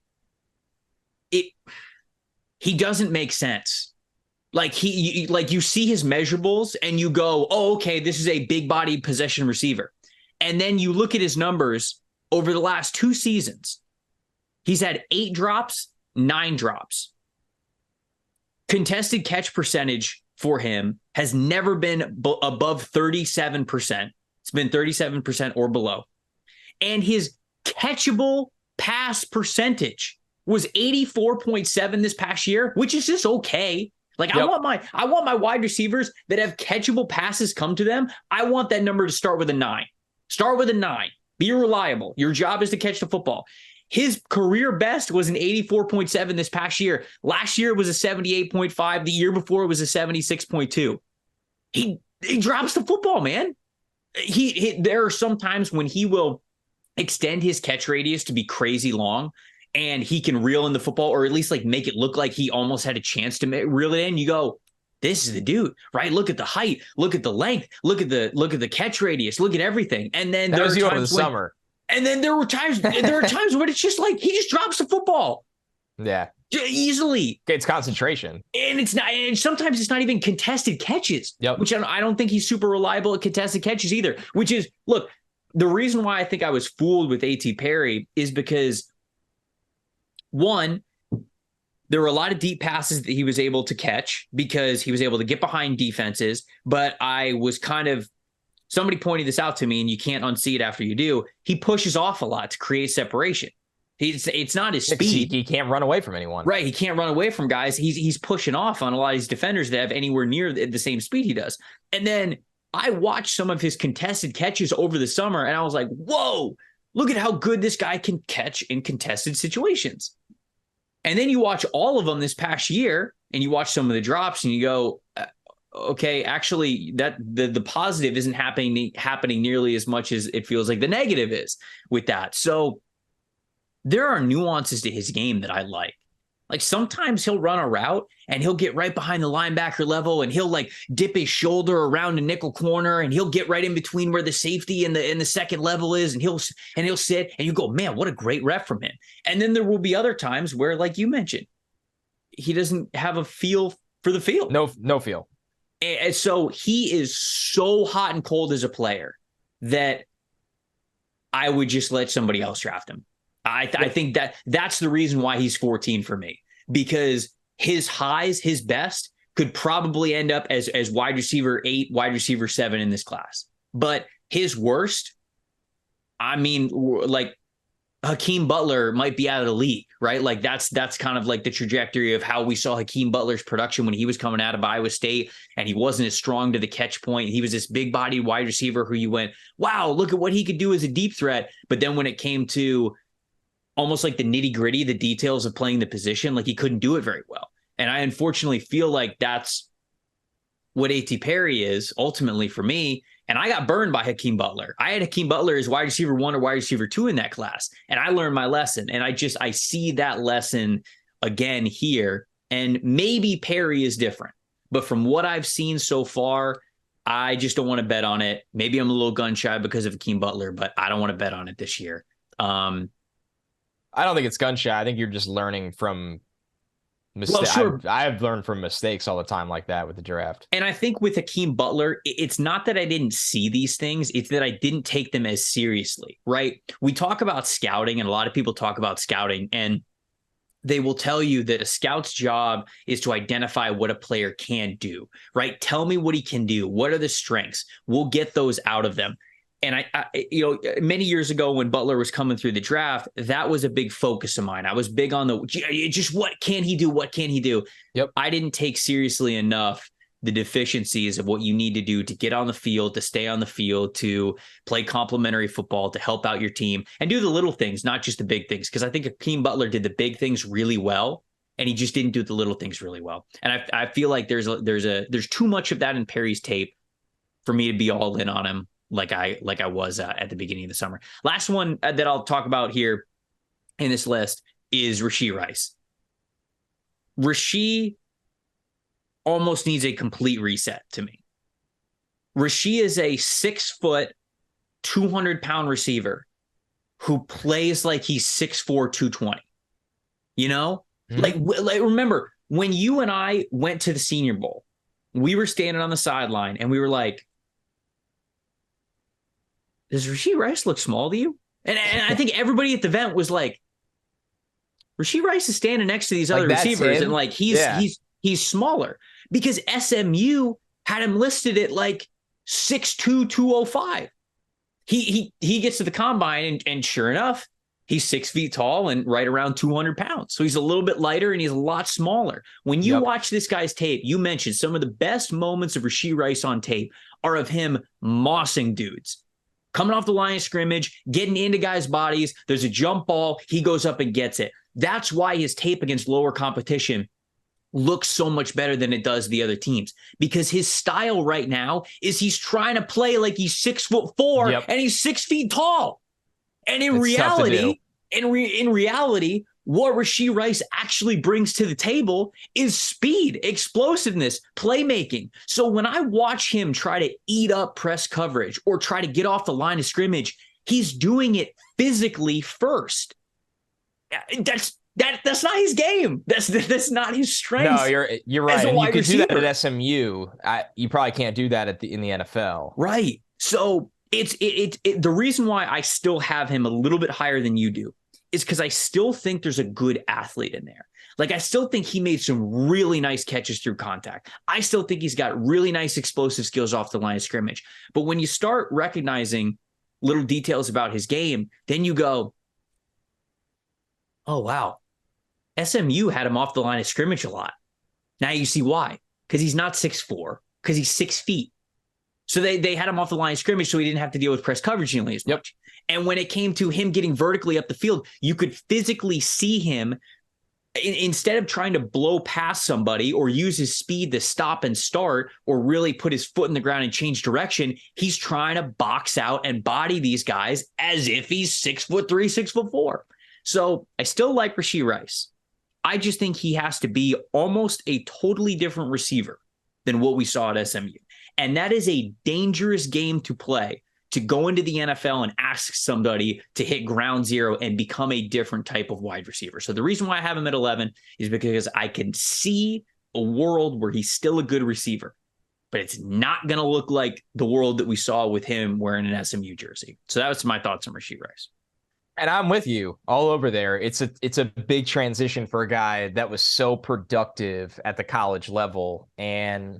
[SPEAKER 1] doesn't make sense. Like you see his measurables and you go, oh, okay, this is a big body possession receiver. And then you look at his numbers over the last 2 seasons. He's had 8 drops, 9 drops. Contested catch percentage for him has never been above 37%. It's been 37% or below. And his catchable pass percentage was 84.7 this past year, which is just okay. Like I want my wide receivers that have catchable passes come to them. I want that number to start with a 9. Start with a 9. Be reliable. Your job is to catch the football. His career best was an 84.7 this past year. Last year it was a 78.5. The year before it was a 76.2. He drops the football, man. There are some times when he will extend his catch radius to be crazy long, and he can reel in the football, or at least like make it look like he almost had a chance to reel it in. You go, this is the dude, right? Look at the height, look at the length, look at the catch radius, look at everything. And then
[SPEAKER 2] there was you over the summer.
[SPEAKER 1] And then there are times when it's just like he just drops the football.
[SPEAKER 2] Yeah.
[SPEAKER 1] Easily.
[SPEAKER 2] It's concentration.
[SPEAKER 1] And it's not, and sometimes it's not even contested catches, which I don't think he's super reliable at contested catches either, which is, look, the reason why I think I was fooled with A.T. Perry is because, one, there were a lot of deep passes that he was able to catch because he was able to get behind defenses. But I was somebody pointed this out to me, and you can't unsee it after you do. He pushes off a lot to create separation. It's not his speed.
[SPEAKER 2] He can't run away from anyone.
[SPEAKER 1] Right. He can't run away from guys. He's pushing off on a lot of these defenders that have anywhere near the same speed he does. And then I watched some of his contested catches over the summer, and I was like, whoa, look at how good this guy can catch in contested situations. And then you watch all of them this past year and you watch some of the drops and you go, okay, actually that the positive isn't happening nearly as much as it feels like the negative is with that. So there are nuances to his game that I like. Like sometimes he'll run a route and he'll get right behind the linebacker level and he'll like dip his shoulder around a nickel corner and he'll get right in between where the safety and the second level is and he'll sit and you go, man, what a great rep from him. And then there will be other times where, like you mentioned, he doesn't have a feel for the field.
[SPEAKER 2] No feel.
[SPEAKER 1] And so he is so hot and cold as a player that I would just let somebody else draft him. I think that's the reason why he's 14 for me, because his highs, his best could probably end up as wide receiver 8, wide receiver 7 in this class. But his worst, I mean, like Hakeem Butler might be out of the league, right? Like that's kind of like the trajectory of how we saw Hakeem Butler's production when he was coming out of Iowa State and he wasn't as strong to the catch point. He was this big bodied wide receiver who you went, wow, look at what he could do as a deep threat. But then when it came to almost like the nitty gritty, the details of playing the position, like he couldn't do it very well. And I unfortunately feel like that's what A.T. Perry is ultimately for me. And I got burned by Hakeem Butler. I had Hakeem Butler as wide receiver 1 or wide receiver 2 in that class. And I learned my lesson. And I see that lesson again here. And maybe Perry is different. But from what I've seen so far, I just don't want to bet on it. Maybe I'm a little gun shy because of Hakeem Butler, but I don't want to bet on it this year.
[SPEAKER 2] I don't think it's gun shy. I think you're just learning from mistakes. Well, sure. I've learned from mistakes all the time like that with the draft.
[SPEAKER 1] And I think with Hakeem Butler, it's not that I didn't see these things. It's that I didn't take them as seriously, right? We talk about scouting and a lot of people talk about scouting and they will tell you that a scout's job is to identify what a player can do, right? Tell me what he can do. What are the strengths? We'll get those out of them. And I many years ago when Butler was coming through the draft, that was a big focus of mine. I was big on just what can he do? What can he do?
[SPEAKER 2] Yep.
[SPEAKER 1] I didn't take seriously enough the deficiencies of what you need to do to get on the field, to stay on the field, to play complementary football, to help out your team and do the little things, not just the big things. Because I think Hakeem Butler did the big things really well, and he just didn't do the little things really well. And I feel like there's too much of that in Perry's tape for me to be all in on him. Like I was at the beginning of the summer. Last one that I'll talk about here in this list is Rashee Rice. Rashee almost needs a complete reset to me. Rashee is a 6 foot, 200-pound receiver who plays like he's 6'4", 220. You know, like remember when you and I went to the Senior Bowl, we were standing on the sideline and we were like, does Rashee Rice look small to you? And I think everybody at the event was like, Rashee Rice is standing next to these other receivers, and like he's smaller because SMU had him listed at like 6'2", 205. He gets to the combine and sure enough, he's 6 feet tall and right around 200 pounds. So he's a little bit lighter and he's a lot smaller. When you watch this guy's tape, you mentioned some of the best moments of Rashee Rice on tape are of him mossing dudes. Coming off the line of scrimmage, getting into guys' bodies. There's a jump ball. He goes up and gets it. That's why his tape against lower competition looks so much better than it does the other teams, because his style right now is he's trying to play like he's 6'4" and he's 6 feet tall. And in reality, what Rashee Rice actually brings to the table is speed, explosiveness, playmaking. So when I watch him try to eat up press coverage or try to get off the line of scrimmage, he's doing it physically first. That's not his game. That's not his strength.
[SPEAKER 2] No, you're right. And you could do that at SMU. You probably can't do that in the NFL.
[SPEAKER 1] Right. So it's the reason why I still have him a little bit higher than you do is because I still think there's a good athlete in there. Like, I still think he made some really nice catches through contact. I still think he's got really nice explosive skills off the line of scrimmage. But when you start recognizing little details about his game, then you go, oh, wow, SMU had him off the line of scrimmage a lot. Now you see why. Because he's not 6'4", because he's 6 feet. So they had him off the line of scrimmage so he didn't have to deal with press coverage nearly as much. And when it came to him getting vertically up the field, you could physically see him instead of trying to blow past somebody or use his speed to stop and start or really put his foot in the ground and change direction, he's trying to box out and body these guys as if he's 6'3", 6'4". So I still like Rashee Rice. I just think he has to be almost a totally different receiver than what we saw at SMU. And that is a dangerous game to play, to go into the NFL and ask somebody to hit ground zero and become a different type of wide receiver. So the reason why I have him at 11 is because I can see a world where he's still a good receiver, but it's not going to look like the world that we saw with him wearing an SMU jersey. So that was my thoughts on Rashee Rice.
[SPEAKER 2] And I'm with you all over there. It's a big transition for a guy that was so productive at the college level. And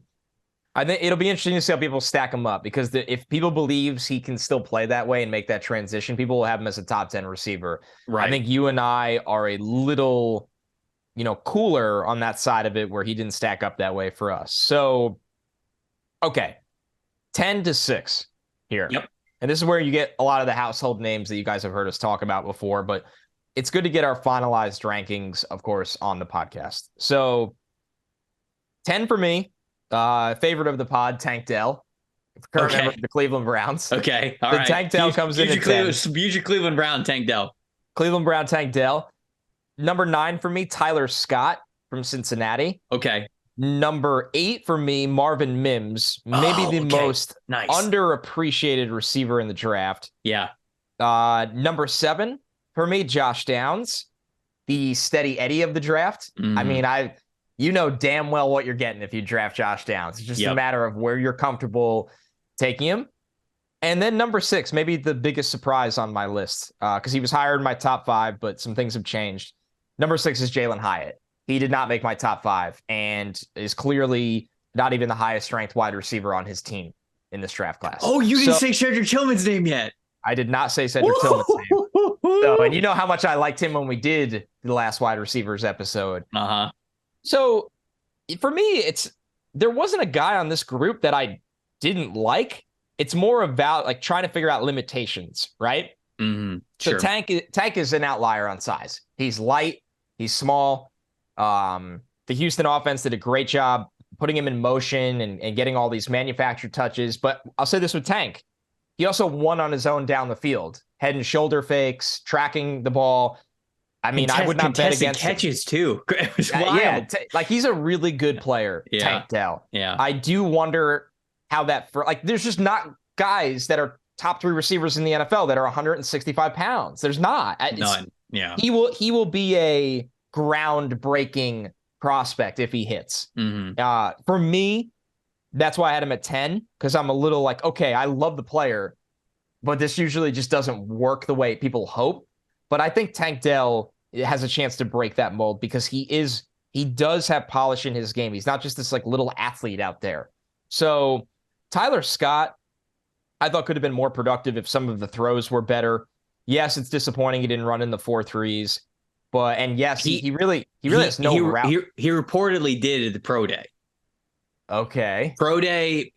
[SPEAKER 2] I think it'll be interesting to see how people stack him up, because if people believes he can still play that way and make that transition, people will have him as a top 10 receiver. Right. I think you and I are a little, cooler on that side of it, where he didn't stack up that way for us. So, okay, 10-6 here. Yep. And this is where you get a lot of the household names that you guys have heard us talk about before, but it's good to get our finalized rankings, of course, on the podcast. So 10 for me, favorite of the pod, Tank Dell, current member of the Cleveland Browns.
[SPEAKER 1] Okay, all right.
[SPEAKER 2] Tank Dell comes in at 10.
[SPEAKER 1] Use your Cleveland Brown, Tank Dell.
[SPEAKER 2] Cleveland Brown, Tank Dell. Number 9 for me, Tyler Scott from Cincinnati.
[SPEAKER 1] Okay.
[SPEAKER 2] Number 8 for me, Marvin Mims, maybe the most underappreciated receiver in the draft.
[SPEAKER 1] Yeah.
[SPEAKER 2] Number 7 for me, Josh Downs, the steady Eddie of the draft. Mm-hmm. I mean, damn well what you're getting if you draft Josh Downs. It's just a matter of where you're comfortable taking him. And then number 6, maybe the biggest surprise on my list, because he was higher in my top 5, but some things have changed. Number 6 is Jalen Hyatt. He did not make my top 5 and is clearly not even the highest ranked wide receiver on his team in this draft class.
[SPEAKER 1] Oh, you didn't say Cedric Tillman's name yet.
[SPEAKER 2] I did not say Cedric Tillman's name. So, and you know how much I liked him when we did the last wide receivers episode.
[SPEAKER 1] Uh-huh.
[SPEAKER 2] So for me, there wasn't a guy on this group that I didn't like. It's more about like trying to figure out limitations, right?
[SPEAKER 1] Mm-hmm.
[SPEAKER 2] So
[SPEAKER 1] sure.
[SPEAKER 2] Tank is an outlier on size. He's light. He's small. The Houston offense did a great job putting him in motion and getting all these manufactured touches. But I'll say this with Tank. He also won on his own down the field. Head and shoulder fakes, tracking the ball. I mean, I would not bet against
[SPEAKER 1] catches too. It was wild.
[SPEAKER 2] Yeah, like he's a really good player, Tank Dell.
[SPEAKER 1] Yeah.
[SPEAKER 2] I do wonder how there's just not guys that are top 3 receivers in the NFL that are 165 pounds. There's not.
[SPEAKER 1] None. Yeah.
[SPEAKER 2] He will be a groundbreaking prospect if he hits.
[SPEAKER 1] Mm-hmm.
[SPEAKER 2] For me, that's why I had him at 10, because I'm a little like, okay, I love the player, but this usually just doesn't work the way people hope. But I think Tank Dell has a chance to break that mold, because he does have polish in his game. He's not just this like little athlete out there. So Tyler Scott, I thought could have been more productive if some of the throws were better. Yes, it's disappointing he didn't run in the 4.3s. But yes, he really has no route.
[SPEAKER 1] He reportedly did at the pro day.
[SPEAKER 2] Okay.
[SPEAKER 1] Pro day.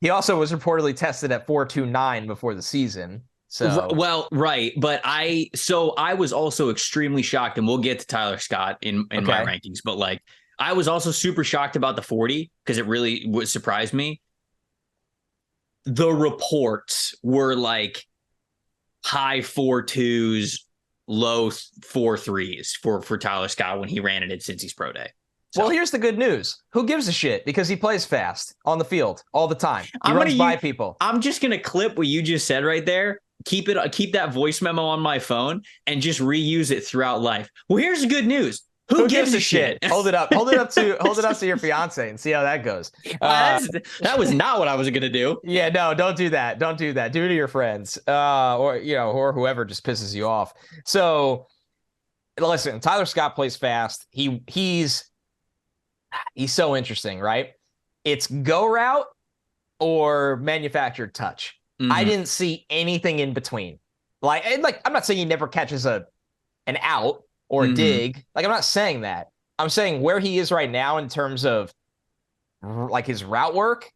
[SPEAKER 2] He also was reportedly tested at 4.29 before the season. So
[SPEAKER 1] well, right. But I was also extremely shocked, and we'll get to Tyler Scott in my rankings. But like, I was also super shocked about the 40, because it really would surprise me. The reports were like high 4.2s. Low 4.3s for Tyler Scott when he ran it at Cincy's pro day. So.
[SPEAKER 2] Well, here's the good news. Who gives a shit? Because he plays fast on the field all the time. He runs by people.
[SPEAKER 1] I'm just going to clip what you just said right there. Keep that voice memo on my phone and just reuse it throughout life. Well, here's the good news. Who gives a shit?
[SPEAKER 2] Hold it up to your fiance and see how that goes.
[SPEAKER 1] That was not what I was going to do.
[SPEAKER 2] Yeah, no, don't do that. Don't do that. Do it to your friends, or whoever just pisses you off. So, listen, Tyler Scott plays fast. He's so interesting, right? It's go route or manufactured touch. Mm-hmm. I didn't see anything in between. Like I'm not saying he never catches an out or a dig. Like, I'm not saying that. I'm saying where he is right now in terms of like his route work,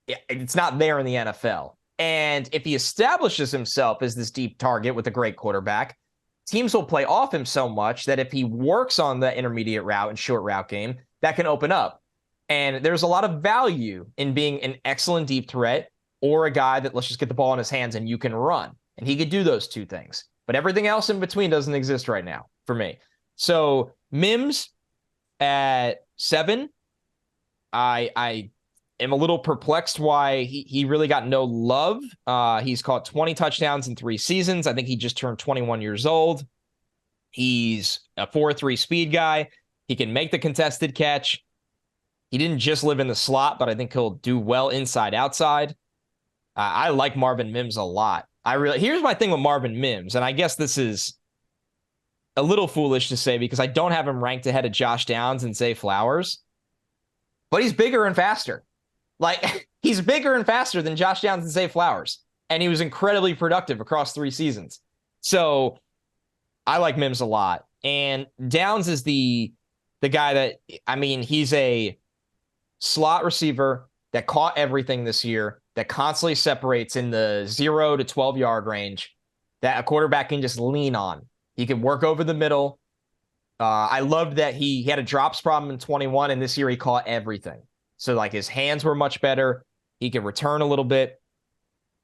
[SPEAKER 2] it's not there in the NFL. And if he establishes himself as this deep target with a great quarterback, teams will play off him so much that if he works on the intermediate route and short route game, that can open up. And there's a lot of value in being an excellent deep threat or a guy that let's just get the ball in his hands and you can run. And he could do those two things. But everything else in between doesn't exist right now for me. So Mims at 7, I am a little perplexed why he really got no love. He's caught 20 touchdowns in 3 seasons. I think he just turned 21 years old. He's a 4.3 speed guy. He can make the contested catch. He didn't just live in the slot, but I think he'll do well inside, outside. I like Marvin Mims a lot. Here's my thing with Marvin Mims, and I guess this is a little foolish to say because I don't have him ranked ahead of Josh Downs and Zay Flowers, but he's bigger and faster. Like, he's bigger and faster than Josh Downs and Zay Flowers, and he was incredibly productive across 3 seasons. So I like Mims a lot. And Downs is the guy that, I mean, he's a slot receiver that caught everything this year, that constantly separates in the 0 to 12-yard range, that a quarterback can just lean on. He can work over the middle. I loved that he had a drops problem in 21, and this year he caught everything. So, like, his hands were much better. He can return a little bit.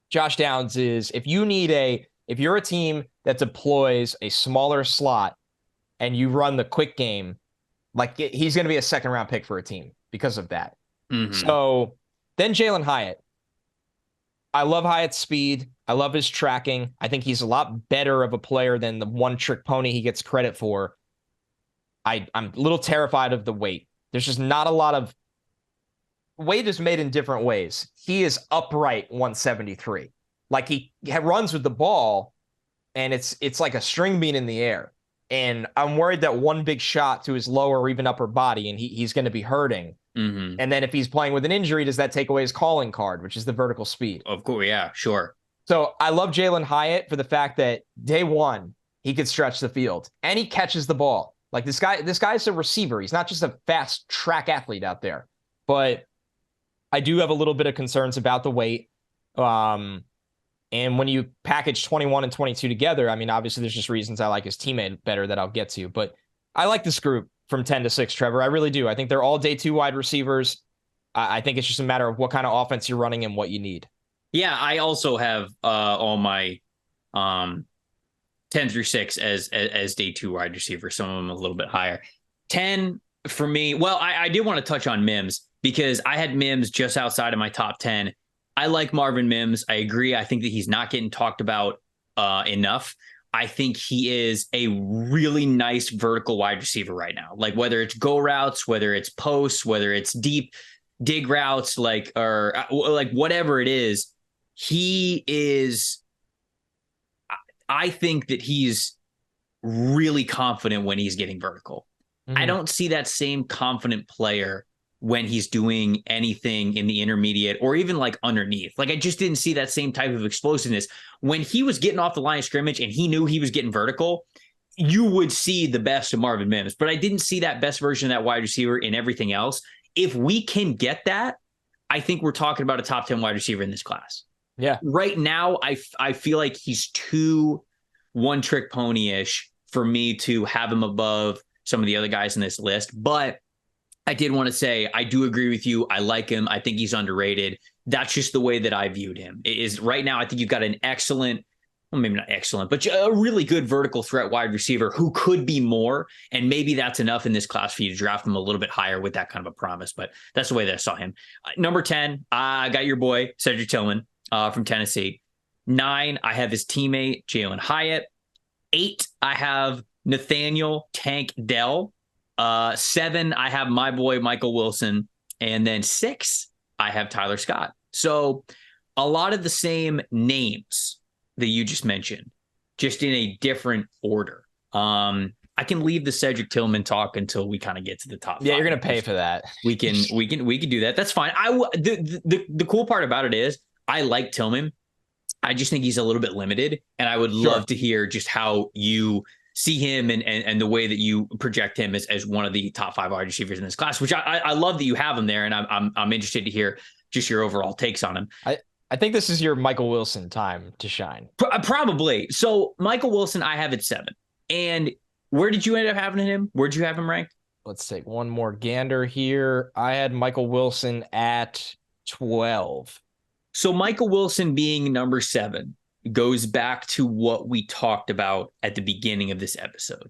[SPEAKER 2] Josh Downs is, if you're a team that deploys a smaller slot and you run the quick game, like, he's going to be a second-round pick for a team because of that. Mm-hmm. So then Jalin Hyatt. I love Hyatt's speed. I love his tracking. I think he's a lot better of a player than the one-trick pony he gets credit for. I'm a little terrified of the weight. There's just not a lot of weight is made in different ways. He is upright 173. Like, he runs with the ball, and it's like a string bean in the air. And I'm worried that one big shot to his lower or even upper body, and he's going to be hurting. Mm-hmm. And then if he's playing with an injury, does that take away his calling card, which is the vertical speed?
[SPEAKER 1] Of course, yeah, sure.
[SPEAKER 2] So I love Jalin Hyatt for the fact that day one, he could stretch the field, and he catches the ball. Like, this guy's a receiver. He's not just a fast track athlete out there. But I do have a little bit of concerns about the weight. And when you package 21 and 22 together, I mean, obviously there's just reasons I like his teammate better that I'll get to. But I like this group from 10 to 6, Trevor. I really do. I think they're all day 2 wide receivers. I think it's just a matter of what kind of offense you're running and what you need.
[SPEAKER 1] Yeah, I also have all my 10 through 6 as day 2 wide receivers, some of them a little bit higher. 10 for me, well, I did want to touch on Mims because I had Mims just outside of my top 10. I like Marvin Mims. I agree. I think that he's not getting talked about enough. I think he is a really nice vertical wide receiver right now. Like, whether it's go routes, whether it's posts, whether it's deep dig routes, or whatever it is, he is. I think that he's really confident when he's getting vertical. Mm-hmm. I don't see that same confident player when he's doing anything in the intermediate or even like underneath. Like, I just didn't see that same type of explosiveness. When he was getting off the line of scrimmage and he knew he was getting vertical, you would see the best of Marvin Mims. But I didn't see that best version of that wide receiver in everything else. If we can get that, I think we're talking about a top 10 wide receiver in this class.
[SPEAKER 2] Yeah.
[SPEAKER 1] Right now, I feel like he's too one-trick pony-ish for me to have him above some of the other guys in this list. But I did want to say, I do agree with you. I like him. I think he's underrated. That's just the way that I viewed him. It is right now, I think you've got an excellent, well, maybe not excellent, but a really good vertical threat wide receiver who could be more. And maybe that's enough in this class for you to draft him a little bit higher with that kind of a promise. But that's the way that I saw him. Number 10, I got your boy, Cedric Tillman from Tennessee. 9, I have his teammate, Jalin Hyatt. 8, I have Nathaniel Tank Dell. 7, I have my boy, Michael Wilson. And then 6, I have Tyler Scott. So a lot of the same names that you just mentioned, just in a different order. I can leave the Cedric Tillman talk until we kind of get to the top.
[SPEAKER 2] Yeah, 5. You're going to pay for that.
[SPEAKER 1] We can do that. That's fine. The cool part about it is I like Tillman. I just think he's a little bit limited, and I would love to hear just how you see him and the way that you project him as one of the top 5 wide receivers in this class, which I love that you have him there. And I'm interested to hear just your overall takes on him.
[SPEAKER 2] I think this is your Michael Wilson time to shine.
[SPEAKER 1] Probably. So Michael Wilson, I have at 7. And where did you end up having him? Where'd you have him ranked?
[SPEAKER 2] Let's take one more gander here. I had Michael Wilson at 12.
[SPEAKER 1] So Michael Wilson being number 7 goes back to what we talked about at the beginning of this episode.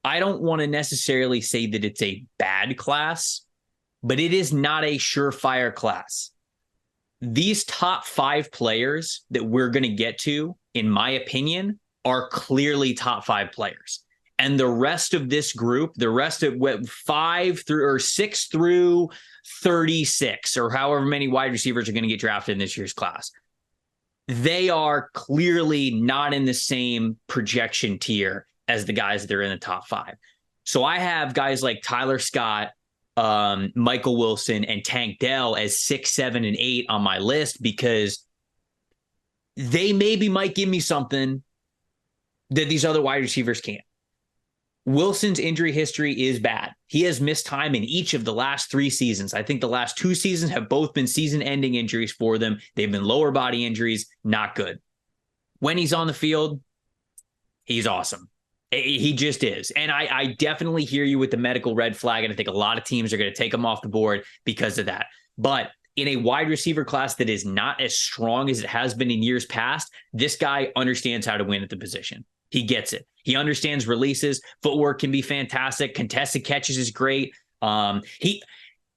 [SPEAKER 1] I don't want to necessarily say that it's a bad class, but it is not a surefire class. These top 5 players that we're going to get to, in my opinion, are clearly top 5 players. And the rest of this group, the rest of 6 through 36, or however many wide receivers are going to get drafted in this year's class, they are clearly not in the same projection tier as the guys that are in the top 5. So I have guys like Tyler Scott, Michael Wilson, and Tank Dell as 6, 7, and 8 on my list because they maybe might give me something that these other wide receivers can't. Wilson's injury history is bad. He has missed time in each of the last 3 seasons. I think the last 2 seasons have both been season-ending injuries for them. They've been lower body injuries, not good. When he's on the field, he's awesome. He just is. And I definitely hear you with the medical red flag, and I think a lot of teams are going to take him off the board because of that. But in a wide receiver class that is not as strong as it has been in years past, this guy understands how to win at the position. He gets it. He understands releases. Footwork can be fantastic. Contested catches is great.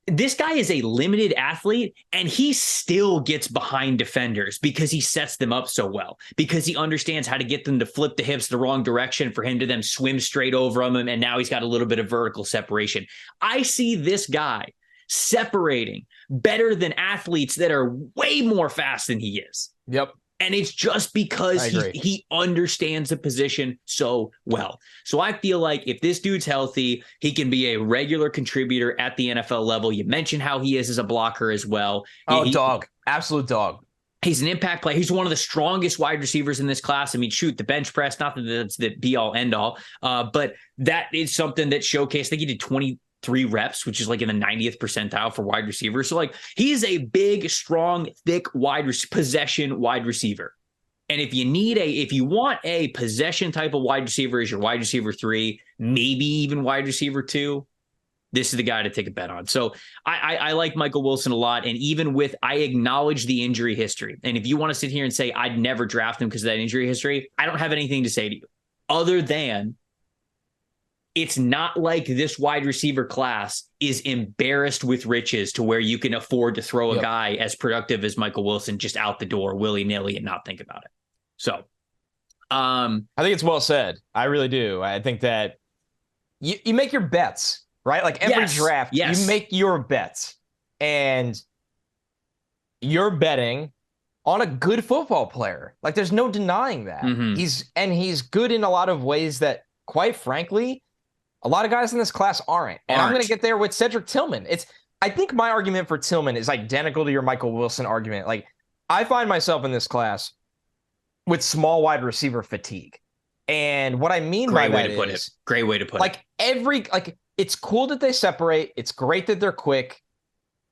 [SPEAKER 1] This guy is a limited athlete, and he still gets behind defenders because he sets them up so well, because he understands how to get them to flip the hips the wrong direction for him to then swim straight over them. And now he's got a little bit of vertical separation. I see this guy separating better than athletes that are way more fast than he is.
[SPEAKER 2] Yep.
[SPEAKER 1] And it's just because he understands the position so well. So I feel like if this dude's healthy, he can be a regular contributor at the NFL level. You mentioned how he is as a blocker as well.
[SPEAKER 2] Dog. Absolute dog.
[SPEAKER 1] He's an impact player. He's one of the strongest wide receivers in this class. I mean, shoot, the bench press, not that that's the be-all, end-all, but that is something that showcased. I think he did 23 reps, which is like in the 90th percentile for wide receivers. So like he's a big, strong, thick possession wide receiver. And if you want a possession type of wide receiver as your wide receiver 3, maybe even wide receiver 2, this is the guy to take a bet on. So I like Michael Wilson a lot. And even I acknowledge the injury history. And if you want to sit here and say I'd never draft him because of that injury history, I don't have anything to say to you other than it's not like this wide receiver class is embarrassed with riches to where you can afford to throw a guy as productive as Michael Wilson just out the door willy-nilly and not think about it. So
[SPEAKER 2] I think it's well said. I really do. I think that you make your bets, right? Like every draft, you make your bets, and you're betting on a good football player. Like there's no denying that.
[SPEAKER 1] Mm-hmm.
[SPEAKER 2] He's good in a lot of ways that, quite frankly, a lot of guys in this class aren't. And I'm going to get there with Cedric Tillman. I think my argument for Tillman is identical to your Michael Wilson argument. Like I find myself in this class with small wide receiver fatigue. And what I mean by that is
[SPEAKER 1] great way to put it.
[SPEAKER 2] It's cool that they separate. It's great that they're quick.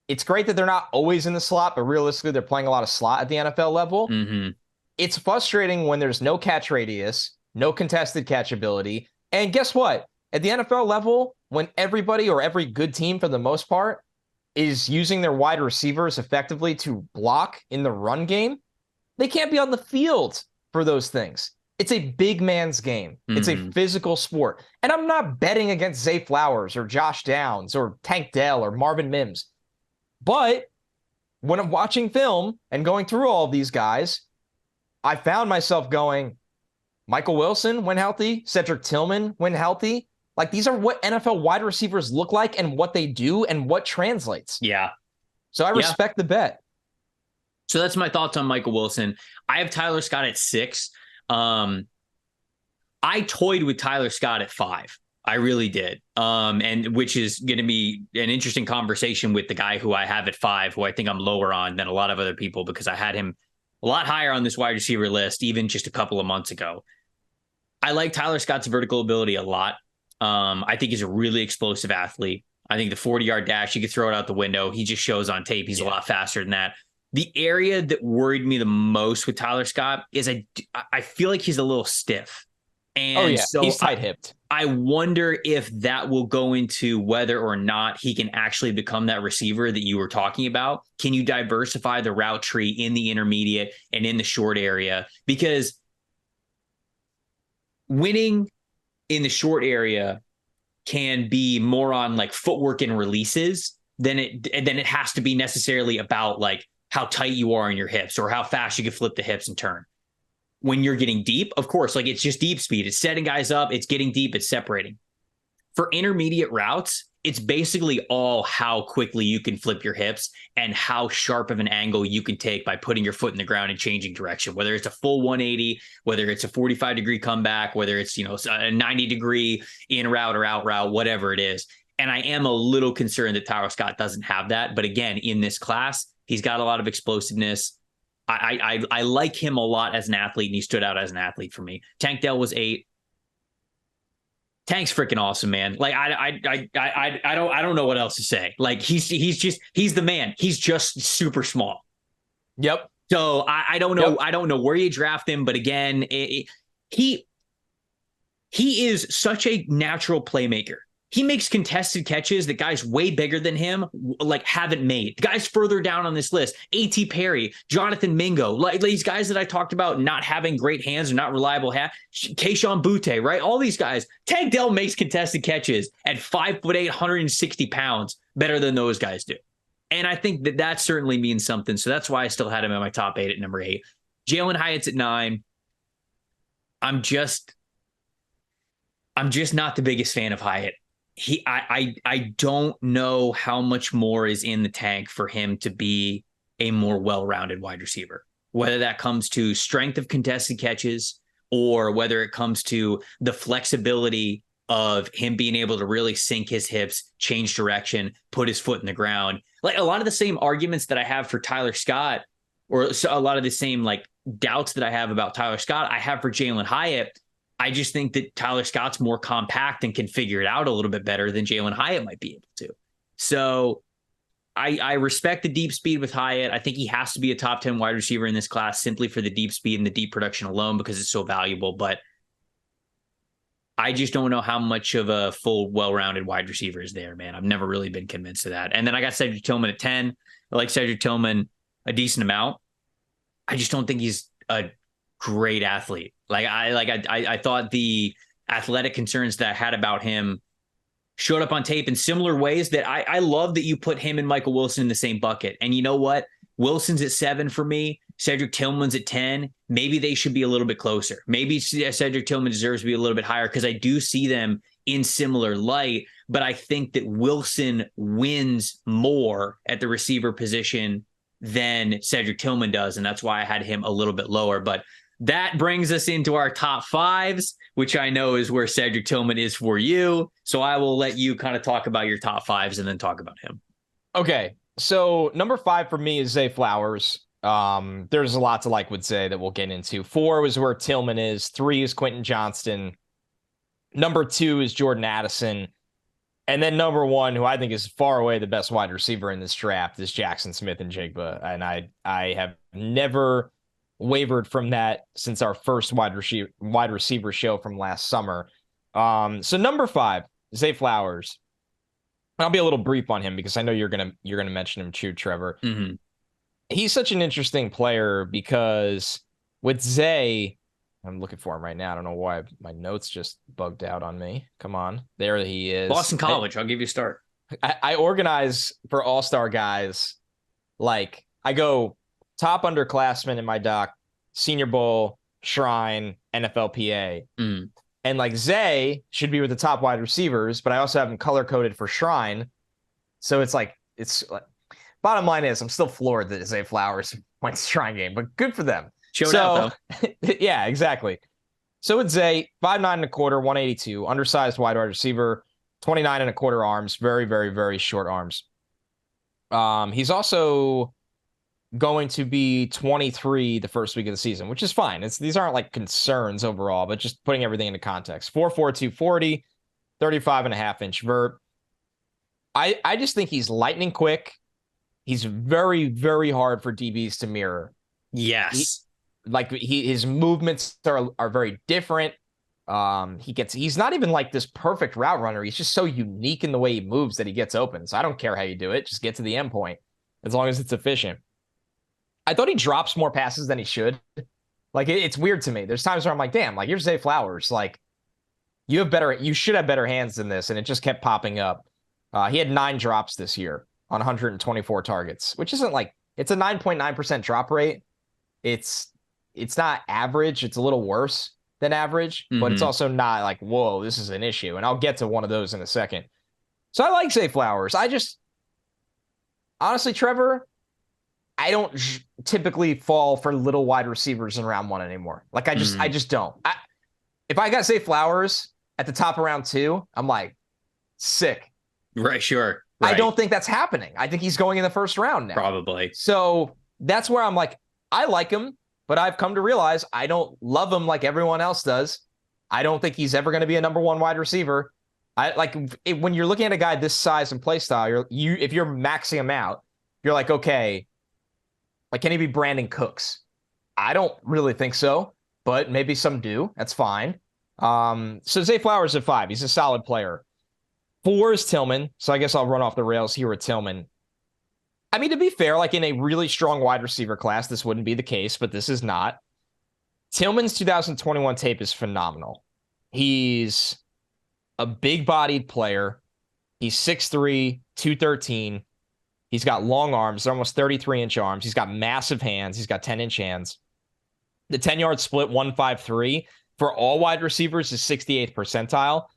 [SPEAKER 2] It's great that they're not always in the slot, but realistically, they're playing a lot of slot at the NFL level.
[SPEAKER 1] Mm-hmm.
[SPEAKER 2] It's frustrating when there's no catch radius, no contested catchability. And guess what? At the NFL level, when everybody or every good team, for the most part, is using their wide receivers effectively to block in the run game, they can't be on the field for those things. It's a big man's game. Mm-hmm. It's a physical sport. And I'm not betting against Zay Flowers or Josh Downs or Tank Dell or Marvin Mims. But when I'm watching film and going through all of these guys, I found myself going, Michael Wilson, when healthy, Cedric Tillman, when healthy. Like, these are what NFL wide receivers look like and what they do and what translates.
[SPEAKER 1] Yeah.
[SPEAKER 2] So I respect the bet.
[SPEAKER 1] So that's my thoughts on Michael Wilson. I have Tyler Scott at 6. I toyed with Tyler Scott at 5. I really did. And which is going to be an interesting conversation with the guy who I have at 5, who I think I'm lower on than a lot of other people, because I had him a lot higher on this wide receiver list, even just a couple of months ago. I like Tyler Scott's vertical ability a lot. I think he's a really explosive athlete. I think the 40-yard dash, you could throw it out the window. He just shows on tape he's a lot faster than that. The area that worried me the most with Tyler Scott is I feel like he's a little stiff.
[SPEAKER 2] Oh
[SPEAKER 1] And
[SPEAKER 2] yeah,
[SPEAKER 1] so
[SPEAKER 2] he's tight-hipped.
[SPEAKER 1] I wonder if that will go into whether or not he can actually become that receiver that you were talking about. Can you diversify the route tree in the intermediate and in the short area? Because winning in the short area can be more on like footwork and releases than it has to be necessarily about like how tight you are in your hips or how fast you can flip the hips and turn. When you're getting deep, of course, like it's just deep speed. It's setting guys up, it's getting deep, it's separating. For intermediate routes, it's basically all how quickly you can flip your hips and how sharp of an angle you can take by putting your foot in the ground and changing direction, whether it's a full 180, whether it's a 45-degree comeback, whether it's, a 90-degree in route or out route, whatever it is. And I am a little concerned that Tyler Scott doesn't have that. But again, in this class, he's got a lot of explosiveness. I like him a lot as an athlete, and he stood out as an athlete for me. Tank Dell was 8. Tank's freaking awesome, man. Like I don't know what else to say. Like he's the man. He's just super small.
[SPEAKER 2] Yep.
[SPEAKER 1] So I don't know. Yep. I don't know where you draft him, but again, he is such a natural playmaker. He makes contested catches that guys way bigger than him like haven't made. Guys further down on this list, A.T. Perry, Jonathan Mingo, like these guys that I talked about not having great hands or not reliable hands, Keishon Butte, right? All these guys. Tank Dell makes contested catches at 5'8", 160 pounds better than those guys do. And I think that certainly means something. So that's why I still had him in my top 8 at number 8. Jalen Hyatt's at 9. I'm just not the biggest fan of Hyatt. I don't know how much more is in the tank for him to be a more well-rounded wide receiver, whether that comes to strength of contested catches or whether it comes to the flexibility of him being able to really sink his hips, change direction, put his foot in the ground. Like a lot of the same arguments that I have for Tyler Scott, or a lot of the same like doubts that I have about Tyler Scott, I have for Jalen Hyatt. I just think that Tyler Scott's more compact and can figure it out a little bit better than Jalen Hyatt might be able to. So I respect the deep speed with Hyatt. I think he has to be a top 10 wide receiver in this class simply for the deep speed and the deep production alone because it's so valuable. But I just don't know how much of a full, well-rounded wide receiver is there, man. I've never really been convinced of that. And then I got Cedric Tillman at 10. I like Cedric Tillman a decent amount. I just don't think he's a great athlete. I thought the athletic concerns that I had about him showed up on tape in similar ways that I love that you put him and Michael Wilson in the same bucket. And you know what? Wilson's at 7 for me. Cedric Tillman's at 10. Maybe they should be a little bit closer. Maybe Cedric Tillman deserves to be a little bit higher because I do see them in similar light. But I think that Wilson wins more at the receiver position than Cedric Tillman does. And that's why I had him a little bit lower. But that brings us into our top 5s, which I know is where Cedric Tillman is for you. So I will let you kind of talk about your top 5s and then talk about him.
[SPEAKER 2] Okay. So number 5 for me is Zay Flowers. There's a lot to like with Zay that we'll get into. 4 was where Tillman is. 3 is Quentin Johnston. Number 2 is Jordan Addison. And then number 1, who I think is far away the best wide receiver in this draft, is Jackson Smith-Njigba. And I have never wavered from that since our first wide receiver show from last summer. So number 5, Zay Flowers. I'll be a little brief on him because I know you're gonna mention him too, Trevor.
[SPEAKER 1] Mm-hmm.
[SPEAKER 2] He's such an interesting player because with Zay, I'm looking for him right now. I don't know why my notes just bugged out on me. Come on, there he is.
[SPEAKER 1] Boston College. I'll give you a start.
[SPEAKER 2] I organize for all-star guys. Like I go top underclassmen in my doc, Senior Bowl, Shrine, NFLPA.
[SPEAKER 1] Mm.
[SPEAKER 2] And like Zay should be with the top wide receivers, but I also have him color-coded for Shrine. So it's like bottom line is I'm still floored that Zay Flowers went Shrine game, but good for them.
[SPEAKER 1] Showed out, though.
[SPEAKER 2] Yeah, exactly. So with Zay, 5'9 1/4, 182, undersized wide receiver, 29 1/4 arms, very, very, very short arms. He's also going to be 23 the first week of the season, which is fine. These aren't like concerns overall, but just putting everything into context. 4'4", 240, 35.5-inch vert. I just think he's lightning quick. He's very, very hard for DBs to mirror.
[SPEAKER 1] Yes.
[SPEAKER 2] His movements are very different. He's not even like this perfect route runner. He's just so unique in the way he moves that he gets open. So I don't care how you do it. Just get to the end point as long as it's efficient. I thought he drops more passes than he should. Like it's weird to me. There's times where I'm like, damn, like you're Zay Flowers. Like you should have better hands than this. And it just kept popping up. He had 9 drops this year on 124 targets, which isn't like, it's a 9.9% drop rate. It's not average. It's a little worse than average, but it's also not like, whoa, this is an issue. And I'll get to one of those in a second. So I like Zay Flowers. Honestly, Trevor, I don't typically fall for little wide receivers in round 1 anymore. Like I just don't. If I got Zay Flowers at the top of round 2, I'm like, sick.
[SPEAKER 1] Right, sure. Right.
[SPEAKER 2] I don't think that's happening. I think he's going in the first round now.
[SPEAKER 1] Probably.
[SPEAKER 2] So that's where I'm like, I like him, but I've come to realize I don't love him like everyone else does. I don't think he's ever going to be a number 1 wide receiver. When you're looking at a guy this size and play style, if you're maxing him out, you're like, okay, like can he be Brandon Cooks? I don't really think so, but maybe some do. That's fine. So Zay Flowers at 5. He's a solid player. 4 is Tillman. So I guess I'll run off the rails here with Tillman. I mean, to be fair, like in a really strong wide receiver class, this wouldn't be the case, but this is not. Tillman's 2021 tape is phenomenal. He's a big-bodied player. He's 6'3", 213. He's got long arms. They're almost 33-inch arms. He's got massive hands. He's got 10-inch hands. The 10-yard split, 1.53, for all wide receivers is 68th percentile.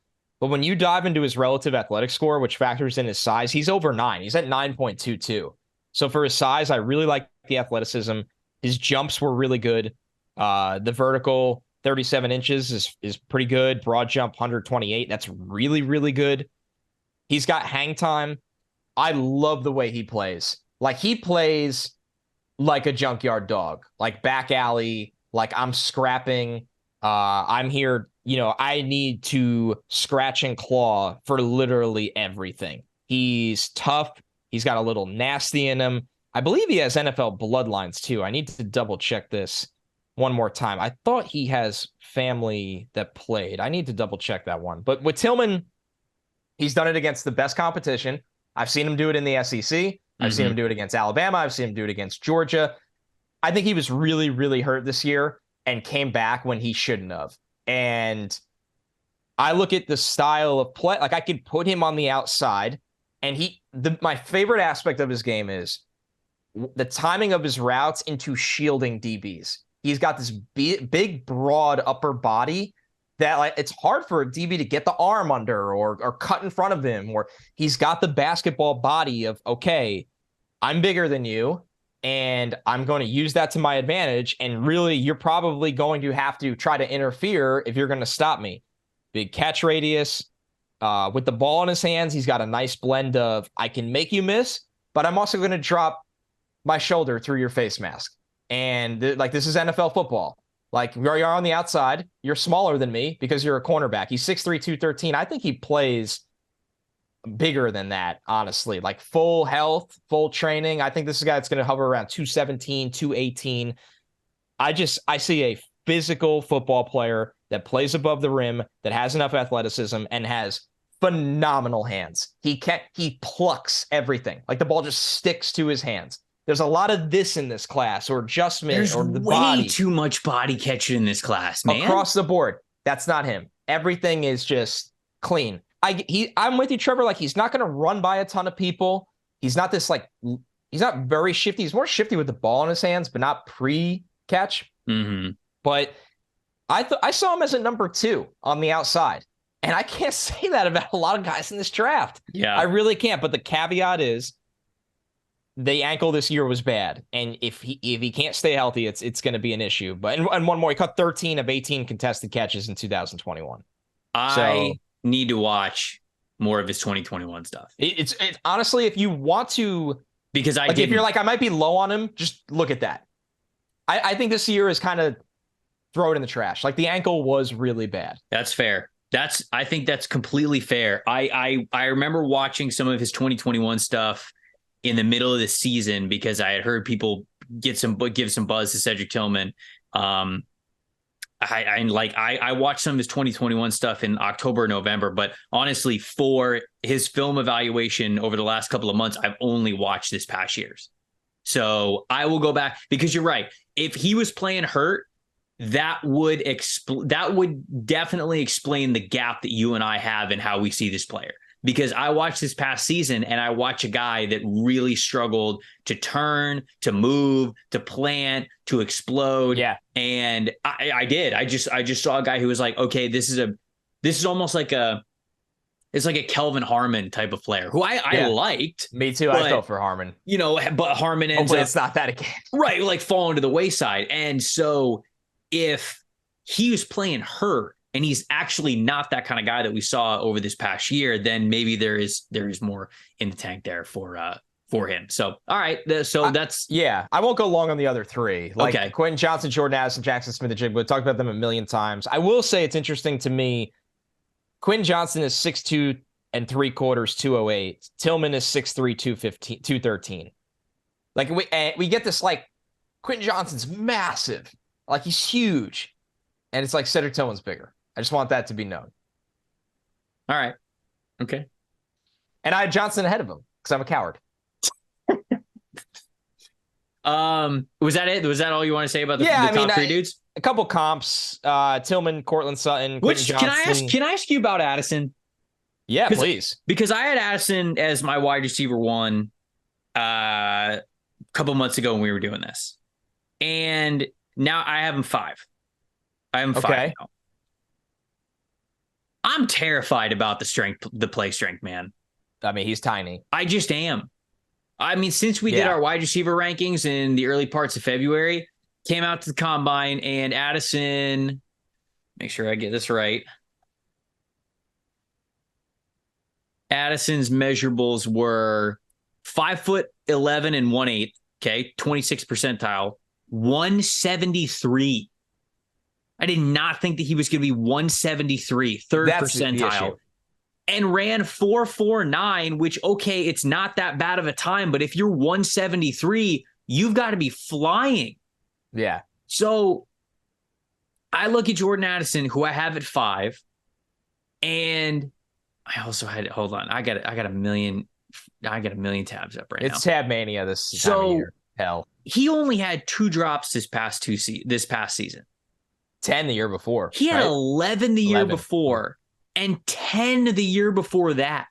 [SPEAKER 2] But when you dive into his relative athletic score, which factors in his size, he's over 9. He's at 9.22. So for his size, I really like the athleticism. His jumps were really good. The vertical, 37 inches is pretty good. Broad jump, 128. That's really, really good. He's got hang time. I love the way he plays. Like, he plays like a junkyard dog, like back alley, like I'm scrapping. I'm here, I need to scratch and claw for literally everything. He's tough. He's got a little nasty in him. I believe he has NFL bloodlines too. I need to double check this one more time. I thought he has family that played. I need to double check that one. But with Tillman, he's done it against the best competition. I've seen him do it in the SEC. I've seen him do it against Alabama. I've seen him do it against Georgia. I think he was really, really hurt this year and came back when he shouldn't have. And I look at the style of play, like I could put him on the outside, and my favorite aspect of his game is the timing of his routes into shielding DBs. He's got this big, broad upper body that, like, it's hard for a DB to get the arm under or cut in front of him, or he's got the basketball body of, okay, I'm bigger than you, and I'm going to use that to my advantage. And really, you're probably going to have to try to interfere if you're going to stop me. Big catch radius. With the ball in his hands, he's got a nice blend of, I can make you miss, but I'm also going to drop my shoulder through your face mask. And this is NFL football. Like, you're on the outside. You're smaller than me because you're a cornerback. He's 6'3", 213. I think he plays bigger than that, honestly. Like, full health, full training. I think this is a guy that's going to hover around 217, 218. I see a physical football player that plays above the rim, that has enough athleticism, and has phenomenal hands. He plucks everything. Like, the ball just sticks to his hands. There's a lot of this in this class, or adjustment,
[SPEAKER 1] There's
[SPEAKER 2] or the
[SPEAKER 1] way
[SPEAKER 2] body.
[SPEAKER 1] Too much body catching in this class, man.
[SPEAKER 2] Across the board. That's not him. Everything is just clean. I'm with you, Trevor. Like, he's not going to run by a ton of people. He's not this, like, he's not very shifty. He's more shifty with the ball in his hands, but not pre-catch.
[SPEAKER 1] Mm-hmm.
[SPEAKER 2] But I saw him as a number 2 on the outside. And I can't say that about a lot of guys in this draft.
[SPEAKER 1] Yeah.
[SPEAKER 2] I really can't. But the caveat is, the ankle this year was bad, and if he can't stay healthy, it's going to be an issue. But and one more, he caught 13 of 18 contested catches in 2021.
[SPEAKER 1] I need to watch more of his 2021 stuff.
[SPEAKER 2] It's honestly, if you want to,
[SPEAKER 1] because
[SPEAKER 2] if you're like, I might be low on him, just look at that. I think this year is kind of throw it in the trash. Like, the ankle was really bad.
[SPEAKER 1] That's fair. I think that's completely fair. I remember watching some of his 2021 stuff in the middle of the season because I had heard people give some buzz to Cedric Tillman. I watched some of his 2021 stuff in October, November, but honestly, for his film evaluation over the last couple of months, I've only watched this past year's. So I will go back because you're right. If he was playing hurt, that would definitely explain the gap that you and I have in how we see this player. Because I watched this past season and I watch a guy that really struggled to turn, to move, to plant, to explode.
[SPEAKER 2] Yeah.
[SPEAKER 1] And I did. I just saw a guy who was like, okay, this is almost like it's like a Kelvin Harmon type of player who I liked.
[SPEAKER 2] Me too. I felt for Harmon.
[SPEAKER 1] But Harmon ends
[SPEAKER 2] Hopefully
[SPEAKER 1] up,
[SPEAKER 2] it's not that again.
[SPEAKER 1] Right, like falling to the wayside. And so if he was playing hurt, and he's actually not that kind of guy that we saw over this past year, then maybe there is more in the tank there for him. So, all right. That's.
[SPEAKER 2] I won't go long on the other three.
[SPEAKER 1] Okay.
[SPEAKER 2] Quentin Johnson, Jordan Addison, Jackson Smith-Njigba. We talked about them a million times. I will say it's interesting to me. Quentin Johnson is 6'2" and 3/4, 208. Tillman is 6'3", 213. Like we get this, like, Quentin Johnson's massive. Like, he's huge. And it's like Cedric Tillman's bigger. I just want that to be known.
[SPEAKER 1] All right. Okay.
[SPEAKER 2] And I had Johnson ahead of him because I'm a coward.
[SPEAKER 1] Was that it? Was that all you want to say about the top three dudes?
[SPEAKER 2] A couple comps: Tillman, Cortland Sutton, Quentin Johnson.
[SPEAKER 1] Can I ask you about Addison?
[SPEAKER 2] Yeah, please.
[SPEAKER 1] Because I had Addison as my wide receiver one a couple months ago when we were doing this, and now I have him 5. I am 5 now. I'm terrified about the play strength, man.
[SPEAKER 2] I mean, he's tiny.
[SPEAKER 1] I just am. I mean, since we did our wide receiver rankings in the early parts of February, came out to the combine, and Addison, make sure I get this right. Addison's measurables were 5'11" and 1/8. Okay, 26th percentile, 173. I did not think that he was going to be 173, third percentile, and ran 4.49, which, okay, it's not that bad of a time, but if you're 173, you've got to be flying.
[SPEAKER 2] Yeah.
[SPEAKER 1] So I look at Jordan Addison, who I have at 5, and I also had, hold on, I got a million tabs up right now.
[SPEAKER 2] It's tab mania this time of year. Hell.
[SPEAKER 1] He only had 2 drops this past season.
[SPEAKER 2] 10 the year before.
[SPEAKER 1] He had 11 the year before and 10 the year before that.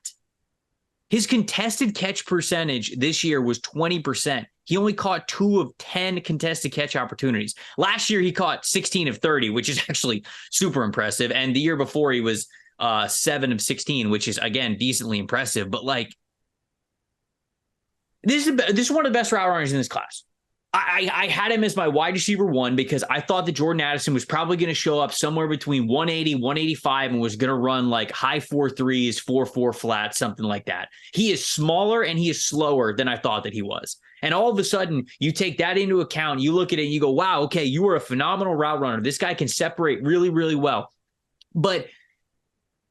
[SPEAKER 1] His contested catch percentage this year was 20%. He only caught 2 of 10 contested catch opportunities. Last year, he caught 16 of 30, which is actually super impressive. And the year before, he was 7 of 16, which is, again, decently impressive. But, like, this is one of the best route runners in this class. I had him as my wide receiver 1 because I thought that Jordan Addison was probably going to show up somewhere between 180, 185 and was going to run like high 4.3s, 4.4 flat, something like that. He is smaller and he is slower than I thought that he was. And all of a sudden, you take that into account, you look at it and you go, wow, okay, you are a phenomenal route runner. This guy can separate really, really well. But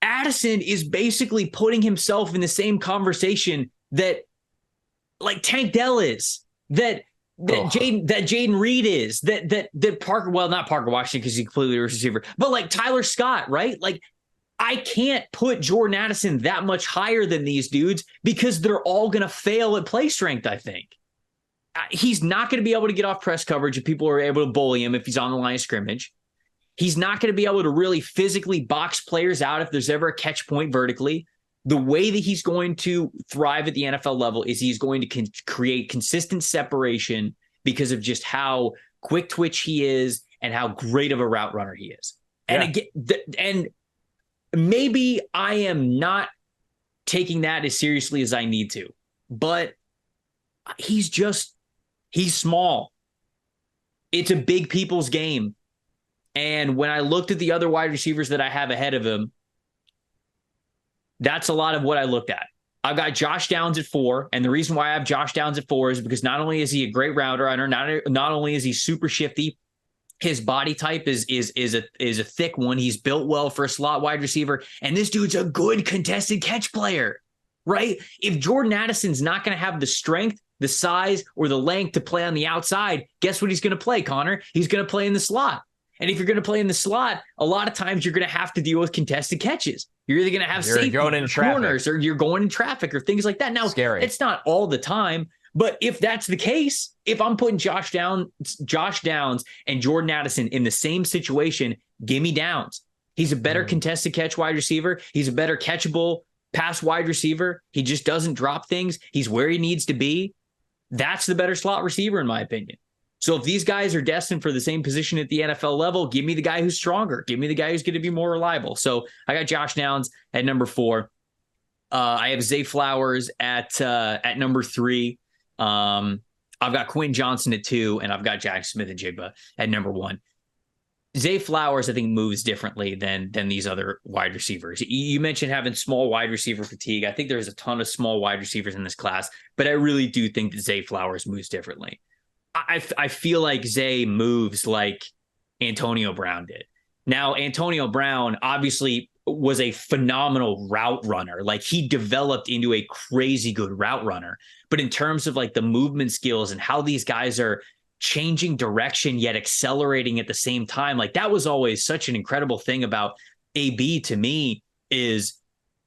[SPEAKER 1] Addison is basically putting himself in the same conversation that, like, Tank Dell is, that Jaden Reed is, that Parker, well, not Parker Washington because he's completely a receiver, but like Tyler Scott, right? Like, I can't put Jordan Addison that much higher than these dudes because they're all going to fail at play strength, I think. He's not going to be able to get off press coverage if people are able to bully him if he's on the line of scrimmage. He's not going to be able to really physically box players out if there's ever a catch point vertically. The way that he's going to thrive at the NFL level is he's going to create consistent separation because of just how quick twitch he is and how great of a route runner he is. And again, and maybe I am not taking that as seriously as I need to, but he's small. It's a big people's game. And when I looked at the other wide receivers that I have ahead of him, that's a lot of what I looked at. I've got Josh Downs at 4, and the reason why I have Josh Downs at 4 is because not only is he a great route runner, not only is he super shifty, his body type is a thick one. He's built well for a slot wide receiver, and this dude's a good contested catch player, right? If Jordan Addison's not going to have the strength, the size, or the length to play on the outside, guess what he's going to play, Connor? He's going to play in the slot. And if you're going to play in the slot, a lot of times you're going to have to deal with contested catches. You're either going to have safety
[SPEAKER 2] going in
[SPEAKER 1] corners, or you're going in traffic, or things like that. Now,
[SPEAKER 2] scary.
[SPEAKER 1] It's not all the time, but if that's the case, if I'm putting Josh Downs and Jordan Addison in the same situation, give me Downs. He's a better contested catch wide receiver. He's a better catchable pass wide receiver. He just doesn't drop things. He's where he needs to be. That's the better slot receiver, in my opinion. So if these guys are destined for the same position at the NFL level, give me the guy who's stronger. Give me the guy who's going to be more reliable. So I got Josh Downs at number 4. I have Zay Flowers at number 3. I've got Quinn Johnson at 2, and I've got Jack Smith-Njigba at number 1. Zay Flowers, I think, moves differently than these other wide receivers. You mentioned having small wide receiver fatigue. I think there's a ton of small wide receivers in this class, but I really do think that Zay Flowers moves differently. I feel like Zay moves like Antonio Brown did. Now, Antonio Brown obviously was a phenomenal route runner. Like, he developed into a crazy good route runner. But in terms of like the movement skills and how these guys are changing direction yet accelerating at the same time, like, that was always such an incredible thing about AB to me, is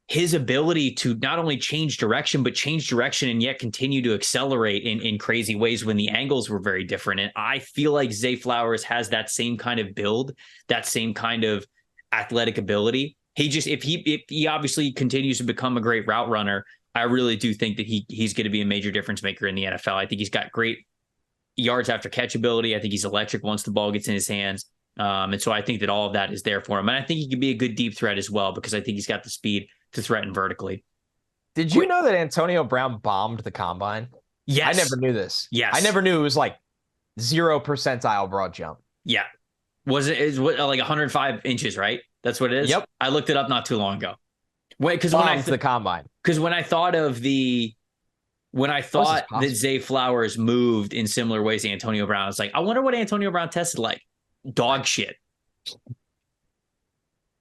[SPEAKER 1] his ability to not only change direction, but change direction and yet continue to accelerate in crazy ways when the angles were very different. And I feel like Zay Flowers has that same kind of build, that same kind of athletic ability. He just, if he obviously continues to become a great route runner, I really do think that he's going to be a major difference maker in the NFL. I think he's got great yards after catch ability. I think he's electric once the ball gets in his hands. And so I think that all of that is there for him. And I think he could be a good deep threat as well, because I think he's got the speed to threaten vertically.
[SPEAKER 2] Did you know that Antonio Brown bombed the combine?
[SPEAKER 1] Yes.
[SPEAKER 2] I never knew this.
[SPEAKER 1] Yes.
[SPEAKER 2] I never knew it was like 0 percentile broad jump.
[SPEAKER 1] Yeah. Is like 105 inches, right? That's what it is?
[SPEAKER 2] Yep.
[SPEAKER 1] I looked it up not too long ago. Because
[SPEAKER 2] the combine.
[SPEAKER 1] Because when I thought that Zay Flowers moved in similar ways to Antonio Brown, I was like, I wonder what Antonio Brown tested like. Dog shit.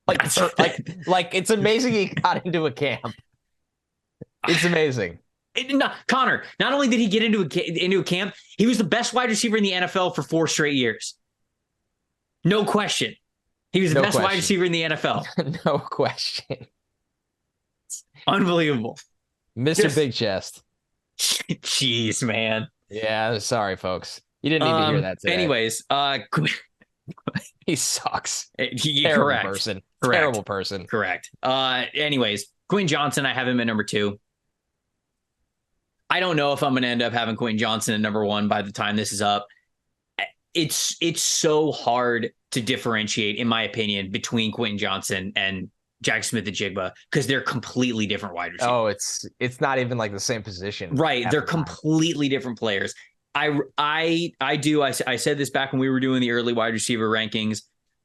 [SPEAKER 2] Like it's amazing he got into a camp. It's amazing.
[SPEAKER 1] Connor, not only did he get into a camp, he was the best wide receiver in the NFL for 4 straight years. No question. He was the best wide receiver in the NFL.
[SPEAKER 2] No question.
[SPEAKER 1] Unbelievable.
[SPEAKER 2] Mr. Big Chest.
[SPEAKER 1] Jeez, man.
[SPEAKER 2] Yeah, sorry, folks. You didn't need to hear that today.
[SPEAKER 1] Anyways,
[SPEAKER 2] he sucks.
[SPEAKER 1] Terrible person. Correct. Anyways, Quinn Johnson, I have him at number 2. I don't know if I'm going to end up having Quinn Johnson at number 1 by the time this is up. It's so hard to differentiate, in my opinion, between Quentin Johnson and Jack Smith-Njigba, because they're completely different wide receivers.
[SPEAKER 2] Oh, it's not even like the same position.
[SPEAKER 1] Right. They're completely different players. I said this back when we were doing the early wide receiver rankings.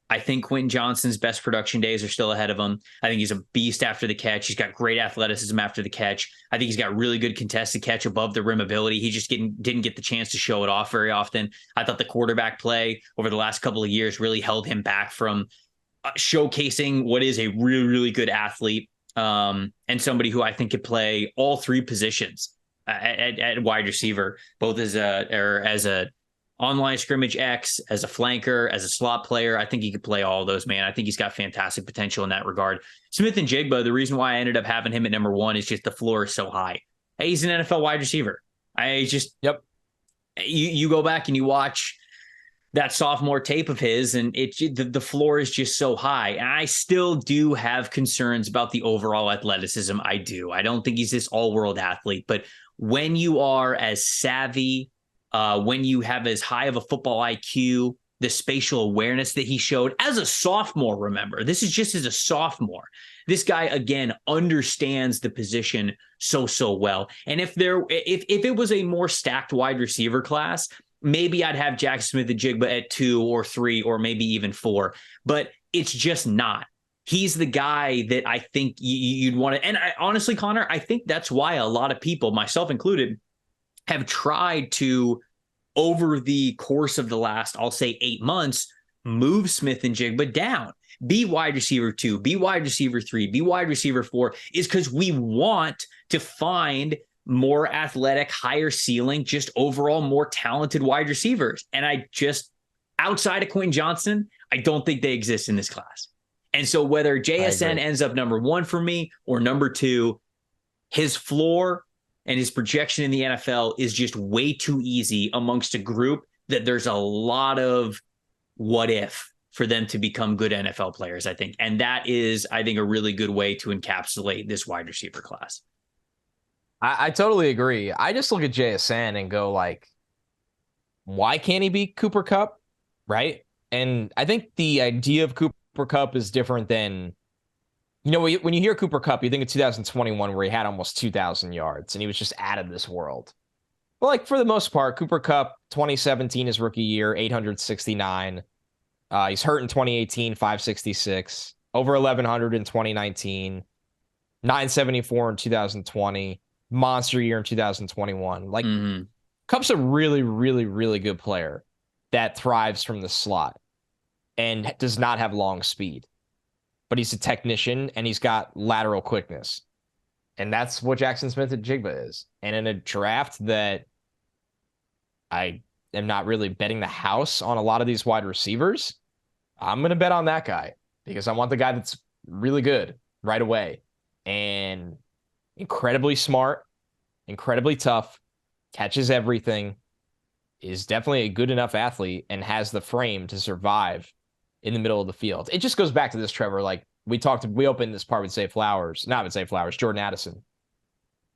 [SPEAKER 1] I think Quentin Johnson's best production days are still ahead of him. I think he's a beast after the catch. He's got great athleticism after the catch. I think he's got really good contested catch above the rim ability. He just didn't get the chance to show it off very often. I thought the quarterback play over the last couple of years really held him back from showcasing what is a really, really good athlete, and somebody who I think could play all 3 positions at wide receiver, both as a online scrimmage X, as a flanker, as a slot player. I think he could play all of those, man. I think he's got fantastic potential in that regard. Smith-Njigba, the reason why I ended up having him at number 1 is just the floor is so high. Hey, he's an NFL wide receiver. You go back and you watch that sophomore tape of his, and the floor is just so high. And I still do have concerns about the overall athleticism. I do. I don't think he's this all-world athlete, but when you are as savvy, when you have as high of a football IQ, the spatial awareness that he showed as a sophomore, remember, this is just as a sophomore. This guy, again, understands the position so well. And if it was a more stacked wide receiver class, maybe I'd have Jack Smith-Njigba at 2 or 3 or maybe even 4, but it's just not. He's the guy that I think you'd want to. And honestly, Connor, I think that's why a lot of people, myself included, have tried to, over the course of the last, I'll say 8 months, move Smith-Njigba down. Be wide receiver 2, be wide receiver 3, be wide receiver 4, is because we want to find more athletic, higher ceiling, just overall more talented wide receivers. And outside of Quentin Johnston, I don't think they exist in this class. And so whether JSN ends up number 1 for me or number 2, his floor and his projection in the NFL is just way too easy amongst a group that there's a lot of what if for them to become good NFL players, I think. And that is, I think, a really good way to encapsulate this wide receiver class.
[SPEAKER 2] I totally agree. I just look at JSN and go like, why can't he be Cooper Kupp? Right. And I think the idea of Cooper Kupp is different than, when you hear Cooper Kupp, you think of 2021 where he had almost 2,000 yards and he was just out of this world. But like for the most part, Cooper Kupp, 2017, his rookie year, 869. He's hurt in 2018, 566. Over 1,100 in 2019. 974 in 2020. Monster year in 2021. Like, Kupp's a really, really, really good player that thrives from the slot and does not have long speed. But he's a technician and he's got lateral quickness. And that's what Jackson Smith-Njigba is. And in a draft that I am not really betting the house on a lot of these wide receivers, I'm going to bet on that guy because I want the guy that's really good right away and incredibly smart, incredibly tough, catches everything, is definitely a good enough athlete and has the frame to survive in the middle of the field. It just goes back to this, Trevor. Like we opened this part with Jordan Addison.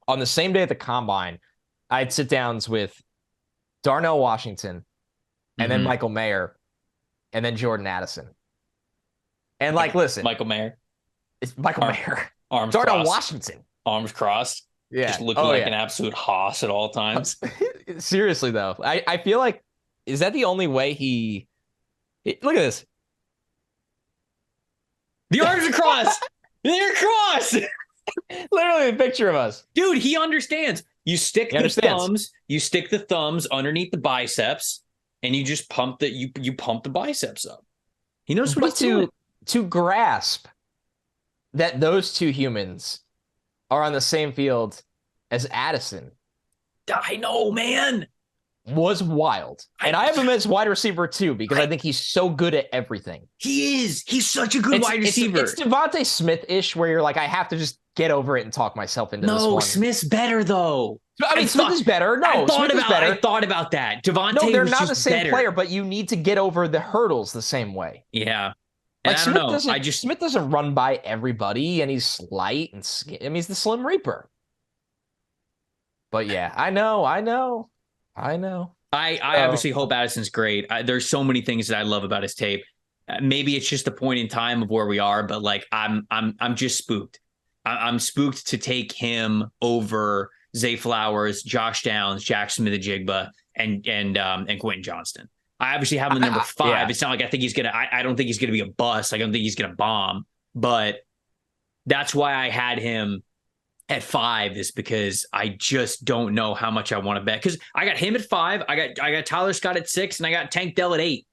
[SPEAKER 2] On the same day at the combine, I had sit downs with Darnell Washington and then Michael Mayer and then Jordan Addison. And like, listen,
[SPEAKER 1] Michael Mayer.
[SPEAKER 2] It's Michael Mayer.
[SPEAKER 1] Arms
[SPEAKER 2] Darnell
[SPEAKER 1] crossed.
[SPEAKER 2] Washington.
[SPEAKER 1] Arms crossed.
[SPEAKER 2] Yeah.
[SPEAKER 1] Just looking an absolute hoss at all times.
[SPEAKER 2] Seriously, though, I feel like, is that the only way look at this.
[SPEAKER 1] The arms are crossed. They're crossed.
[SPEAKER 2] Literally a picture of us.
[SPEAKER 1] Dude, he understands. You stick the thumbs underneath the biceps and you just pump you pump the biceps up. He knows what he's doing.
[SPEAKER 2] To grasp that those two humans are on the same field as Addison.
[SPEAKER 1] I know, man.
[SPEAKER 2] Was wild. And I have him as wide receiver too, because I think he's so good at everything.
[SPEAKER 1] He is. He's such a good wide receiver.
[SPEAKER 2] It's Devontae Smith-ish where you're like, I have to just get over it and talk myself into this one.
[SPEAKER 1] No, Smith's better though.
[SPEAKER 2] I mean, Smith is better. No, Smith is better.
[SPEAKER 1] I thought about that. Devontae
[SPEAKER 2] No, they're
[SPEAKER 1] was
[SPEAKER 2] not
[SPEAKER 1] just
[SPEAKER 2] the same
[SPEAKER 1] better.
[SPEAKER 2] player, but you need to get over the hurdles the same way.
[SPEAKER 1] Yeah.
[SPEAKER 2] Like Smith doesn't run by everybody, and he's slight and he's the Slim Reaper. But yeah, I know.
[SPEAKER 1] I obviously hope Addison's great. There's so many things that I love about his tape. Maybe it's just the point in time of where we are, but like I'm just spooked. I'm spooked to take him over Zay Flowers, Josh Downs, Jackson Smith-Njigba, and Quentin Johnston. I obviously have him at number 5. Yeah. It's not like I think he's gonna. I don't think he's gonna be a bust. I don't think he's gonna bomb. But that's why I had him at 5, is because I just don't know how much I want to bet. Because I got him at 5, I got Tyler Scott at 6, and I got Tank Dell at 8.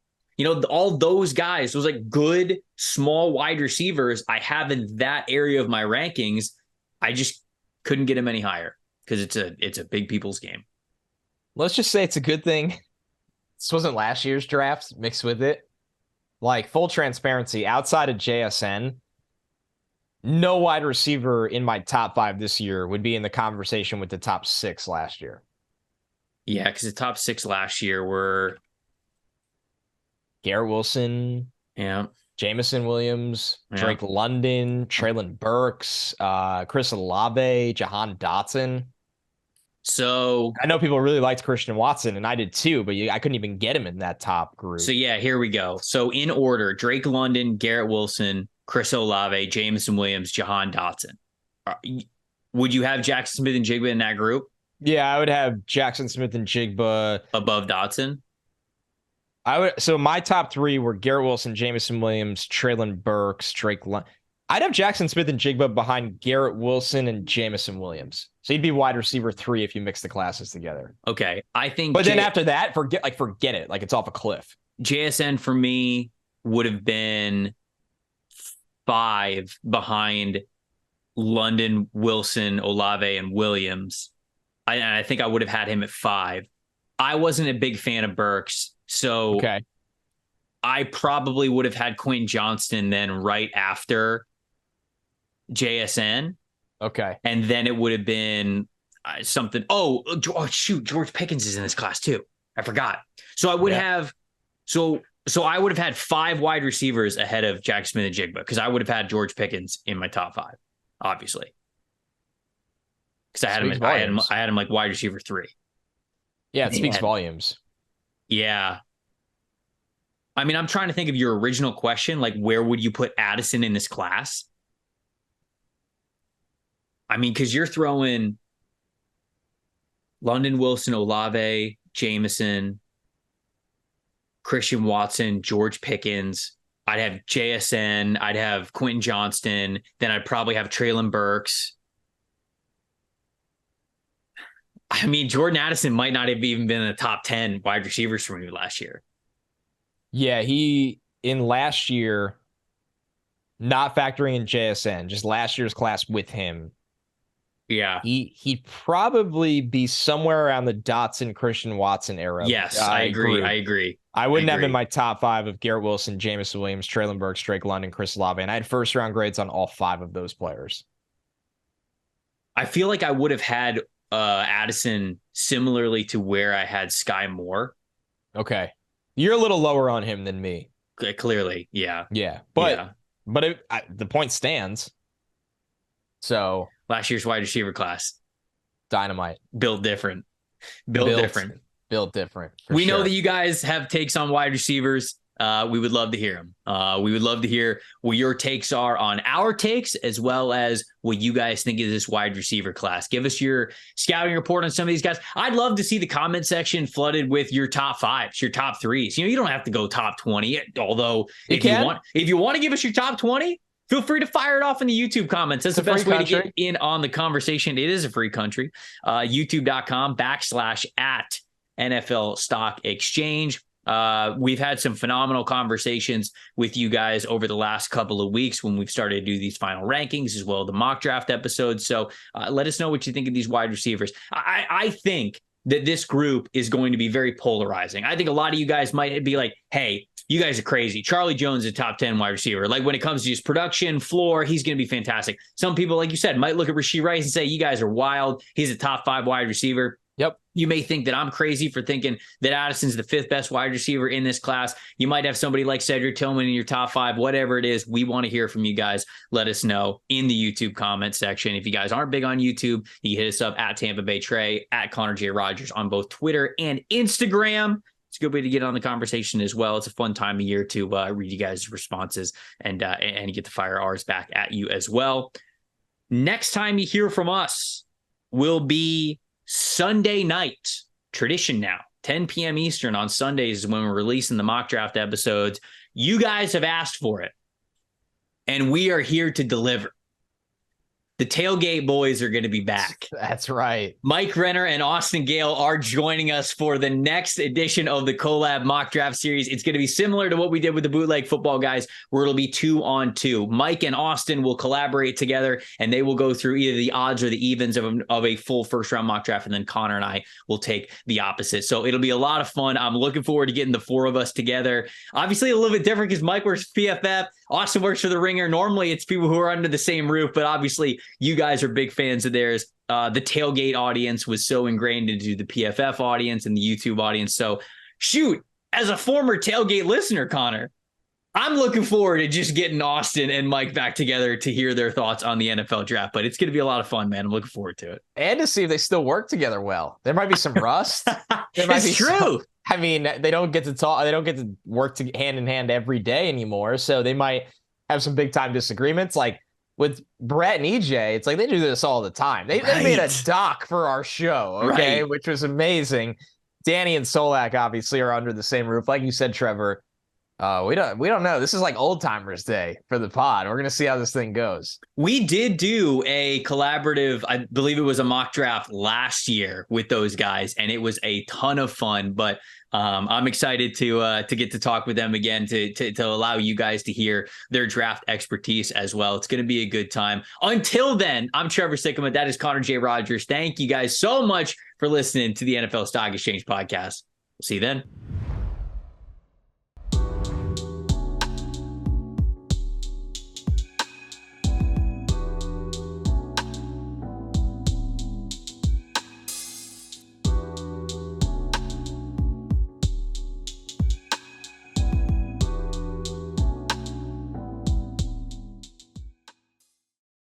[SPEAKER 1] All those guys, those like good small wide receivers I have in that area of my rankings. I just couldn't get him any higher because it's a big people's game.
[SPEAKER 2] Let's just say it's a good thing this wasn't last year's draft mixed with it. Like, full transparency, outside of JSN, no wide receiver in my top 5 this year would be in the conversation with the top 6 last year.
[SPEAKER 1] Yeah, because the top 6 last year were
[SPEAKER 2] Garrett Wilson, Jameson Williams, Drake London, Treylon Burks, Chris Olave, Jahan Dotson.
[SPEAKER 1] So
[SPEAKER 2] I know people really liked Christian Watson, and I did too, but I couldn't even get him in that top group.
[SPEAKER 1] So yeah, here we go. So in order: Drake London, Garrett Wilson, Chris Olave, Jameson Williams, Jahan Dotson. Would you have Jackson Smith-Njigba in that group?
[SPEAKER 2] Yeah, I would have Jackson Smith-Njigba
[SPEAKER 1] above Dotson.
[SPEAKER 2] So my top 3 were Garrett Wilson, Jameson Williams, Treylon Burks, Drake London. I'd have Jackson Smith-Njigba behind Garrett Wilson and Jameson Williams. So he'd be wide receiver 3 if you mix the classes together.
[SPEAKER 1] Okay. I think
[SPEAKER 2] But then after that, forget it. Like, it's off a cliff.
[SPEAKER 1] JSN for me would have been 5 behind London, Wilson, Olave, and Williams. I think I would have had him at 5. I wasn't a big fan of Burks. So
[SPEAKER 2] okay.
[SPEAKER 1] I probably would have had Quentin Johnston then right after JSN.
[SPEAKER 2] Okay.
[SPEAKER 1] And then it would have been something. Oh, shoot. George Pickens is in this class too. I forgot. So I would have, so I would have had 5 wide receivers ahead of Jack Smith and Jigba because I would have had George Pickens in my top 5, obviously. Because I had him like wide receiver 3.
[SPEAKER 2] Yeah, it speaks volumes.
[SPEAKER 1] Yeah. I mean, I'm trying to think of your original question. Like, where would you put Addison in this class? I mean, because you're throwing London Wilson, Olave, Jameson, Christian Watson, George Pickens. I'd have JSN. I'd have Quentin Johnston. Then I'd probably have Treylon Burks. I mean, Jordan Addison might not have even been in the top 10 wide receivers for me last year.
[SPEAKER 2] Yeah, in last year, not factoring in JSN, just last year's class with him.
[SPEAKER 1] Yeah.
[SPEAKER 2] He'd probably be somewhere around the Dotson, Christian Watson era.
[SPEAKER 1] Yes, I agree.
[SPEAKER 2] I wouldn't have in my top 5 of Garrett Wilson, Jameson Williams, Treylon Burks, Drake London, Chris Olave, and I had first round grades on all 5 of those players.
[SPEAKER 1] I feel like I would have had Addison similarly to where I had Sky Moore.
[SPEAKER 2] Okay. You're a little lower on him than me.
[SPEAKER 1] Clearly, yeah.
[SPEAKER 2] Yeah, but the point stands. So
[SPEAKER 1] last year's wide receiver class,
[SPEAKER 2] dynamite,
[SPEAKER 1] built different. We know that you guys have takes on wide receivers. We would love to hear them. We would love to hear what your takes are on our takes, as well as what you guys think of this wide receiver class. Give us your scouting report on some of these guys. I'd love to see the comment section flooded with your top 5s, your top 3s. You don't have to go top 20, although if you want to give us your top 20, feel free to fire it off in the YouTube comments. That's the best way to get in on the conversation. It is a free country. YouTube.com/NFL Stock Exchange. We've had some phenomenal conversations with you guys over the last couple of weeks when we've started to do these final rankings as well as the mock draft episodes. So let us know what you think of these wide receivers. I think that this group is going to be very polarizing. I think a lot of you guys might be like, hey, you guys are crazy. Charlie Jones is a top 10 wide receiver. Like when it comes to his production, floor, he's going to be fantastic. Some people, like you said, might look at Rashee Rice and say, you guys are wild. He's a top 5 wide receiver.
[SPEAKER 2] Yep.
[SPEAKER 1] You may think that I'm crazy for thinking that Addison's the 5th best wide receiver in this class. You might have somebody like Cedric Tillman in your top 5, whatever it is. We want to hear from you guys. Let us know in the YouTube comment section. If you guys aren't big on YouTube, you can hit us up at Tampa Bay Trey, at Connor J. Rogers on both Twitter and Instagram. It's a good way to get on the conversation as well. It's a fun time of year to read you guys' responses and get to fire ours back at you as well. Next time you hear from us will be Sunday night. Tradition now, 10 p.m. Eastern on Sundays is when we're releasing the mock draft episodes. You guys have asked for it, and we are here to deliver. The Tailgate Boys are going to be back.
[SPEAKER 2] That's right.
[SPEAKER 1] Mike Renner and Austin Gale are joining us for the next edition of the Collab Mock Draft Series. It's going to be similar to what we did with the Bootleg Football guys, where it'll be 2-on-2. Mike and Austin will collaborate together, and they will go through either the odds or the evens of a full first-round mock draft, and then Connor and I will take the opposite. So it'll be a lot of fun. I'm looking forward to getting the 4 of us together. Obviously, a little bit different because Mike works for PFF. Austin works for The Ringer. Normally, it's people who are under the same roof, but obviously, you guys are big fans of theirs. The Tailgate audience was so ingrained into the PFF audience and the YouTube audience. So, shoot, as a former Tailgate listener, Connor, I'm looking forward to just getting Austin and Mike back together to hear their thoughts on the NFL draft. But it's going to be a lot of fun, man. I'm looking forward to it.
[SPEAKER 2] And to see if they still work together well. There might be some rust.
[SPEAKER 1] It's true.
[SPEAKER 2] I mean, they don't get to talk. They don't get to work hand in hand every day anymore. So they might have some big time disagreements. Like with Brett and EJ, it's like they do this all the time. They made a doc for our show, okay, which was amazing. Danny and Solak obviously are under the same roof, like you said, Trevor. We don't know. This is like old timers day for the pod. We're gonna see how this thing goes.
[SPEAKER 1] We did do a collaborative, I believe it was a mock draft last year with those guys, and it was a ton of fun. But I'm excited to get to talk with them again to allow you guys to hear their draft expertise as well. It's going to be a good time. Until then, I'm Trevor Sikkema. That is Connor J. Rogers. Thank you guys so much for listening to the NFL Stock Exchange podcast. We'll see you then.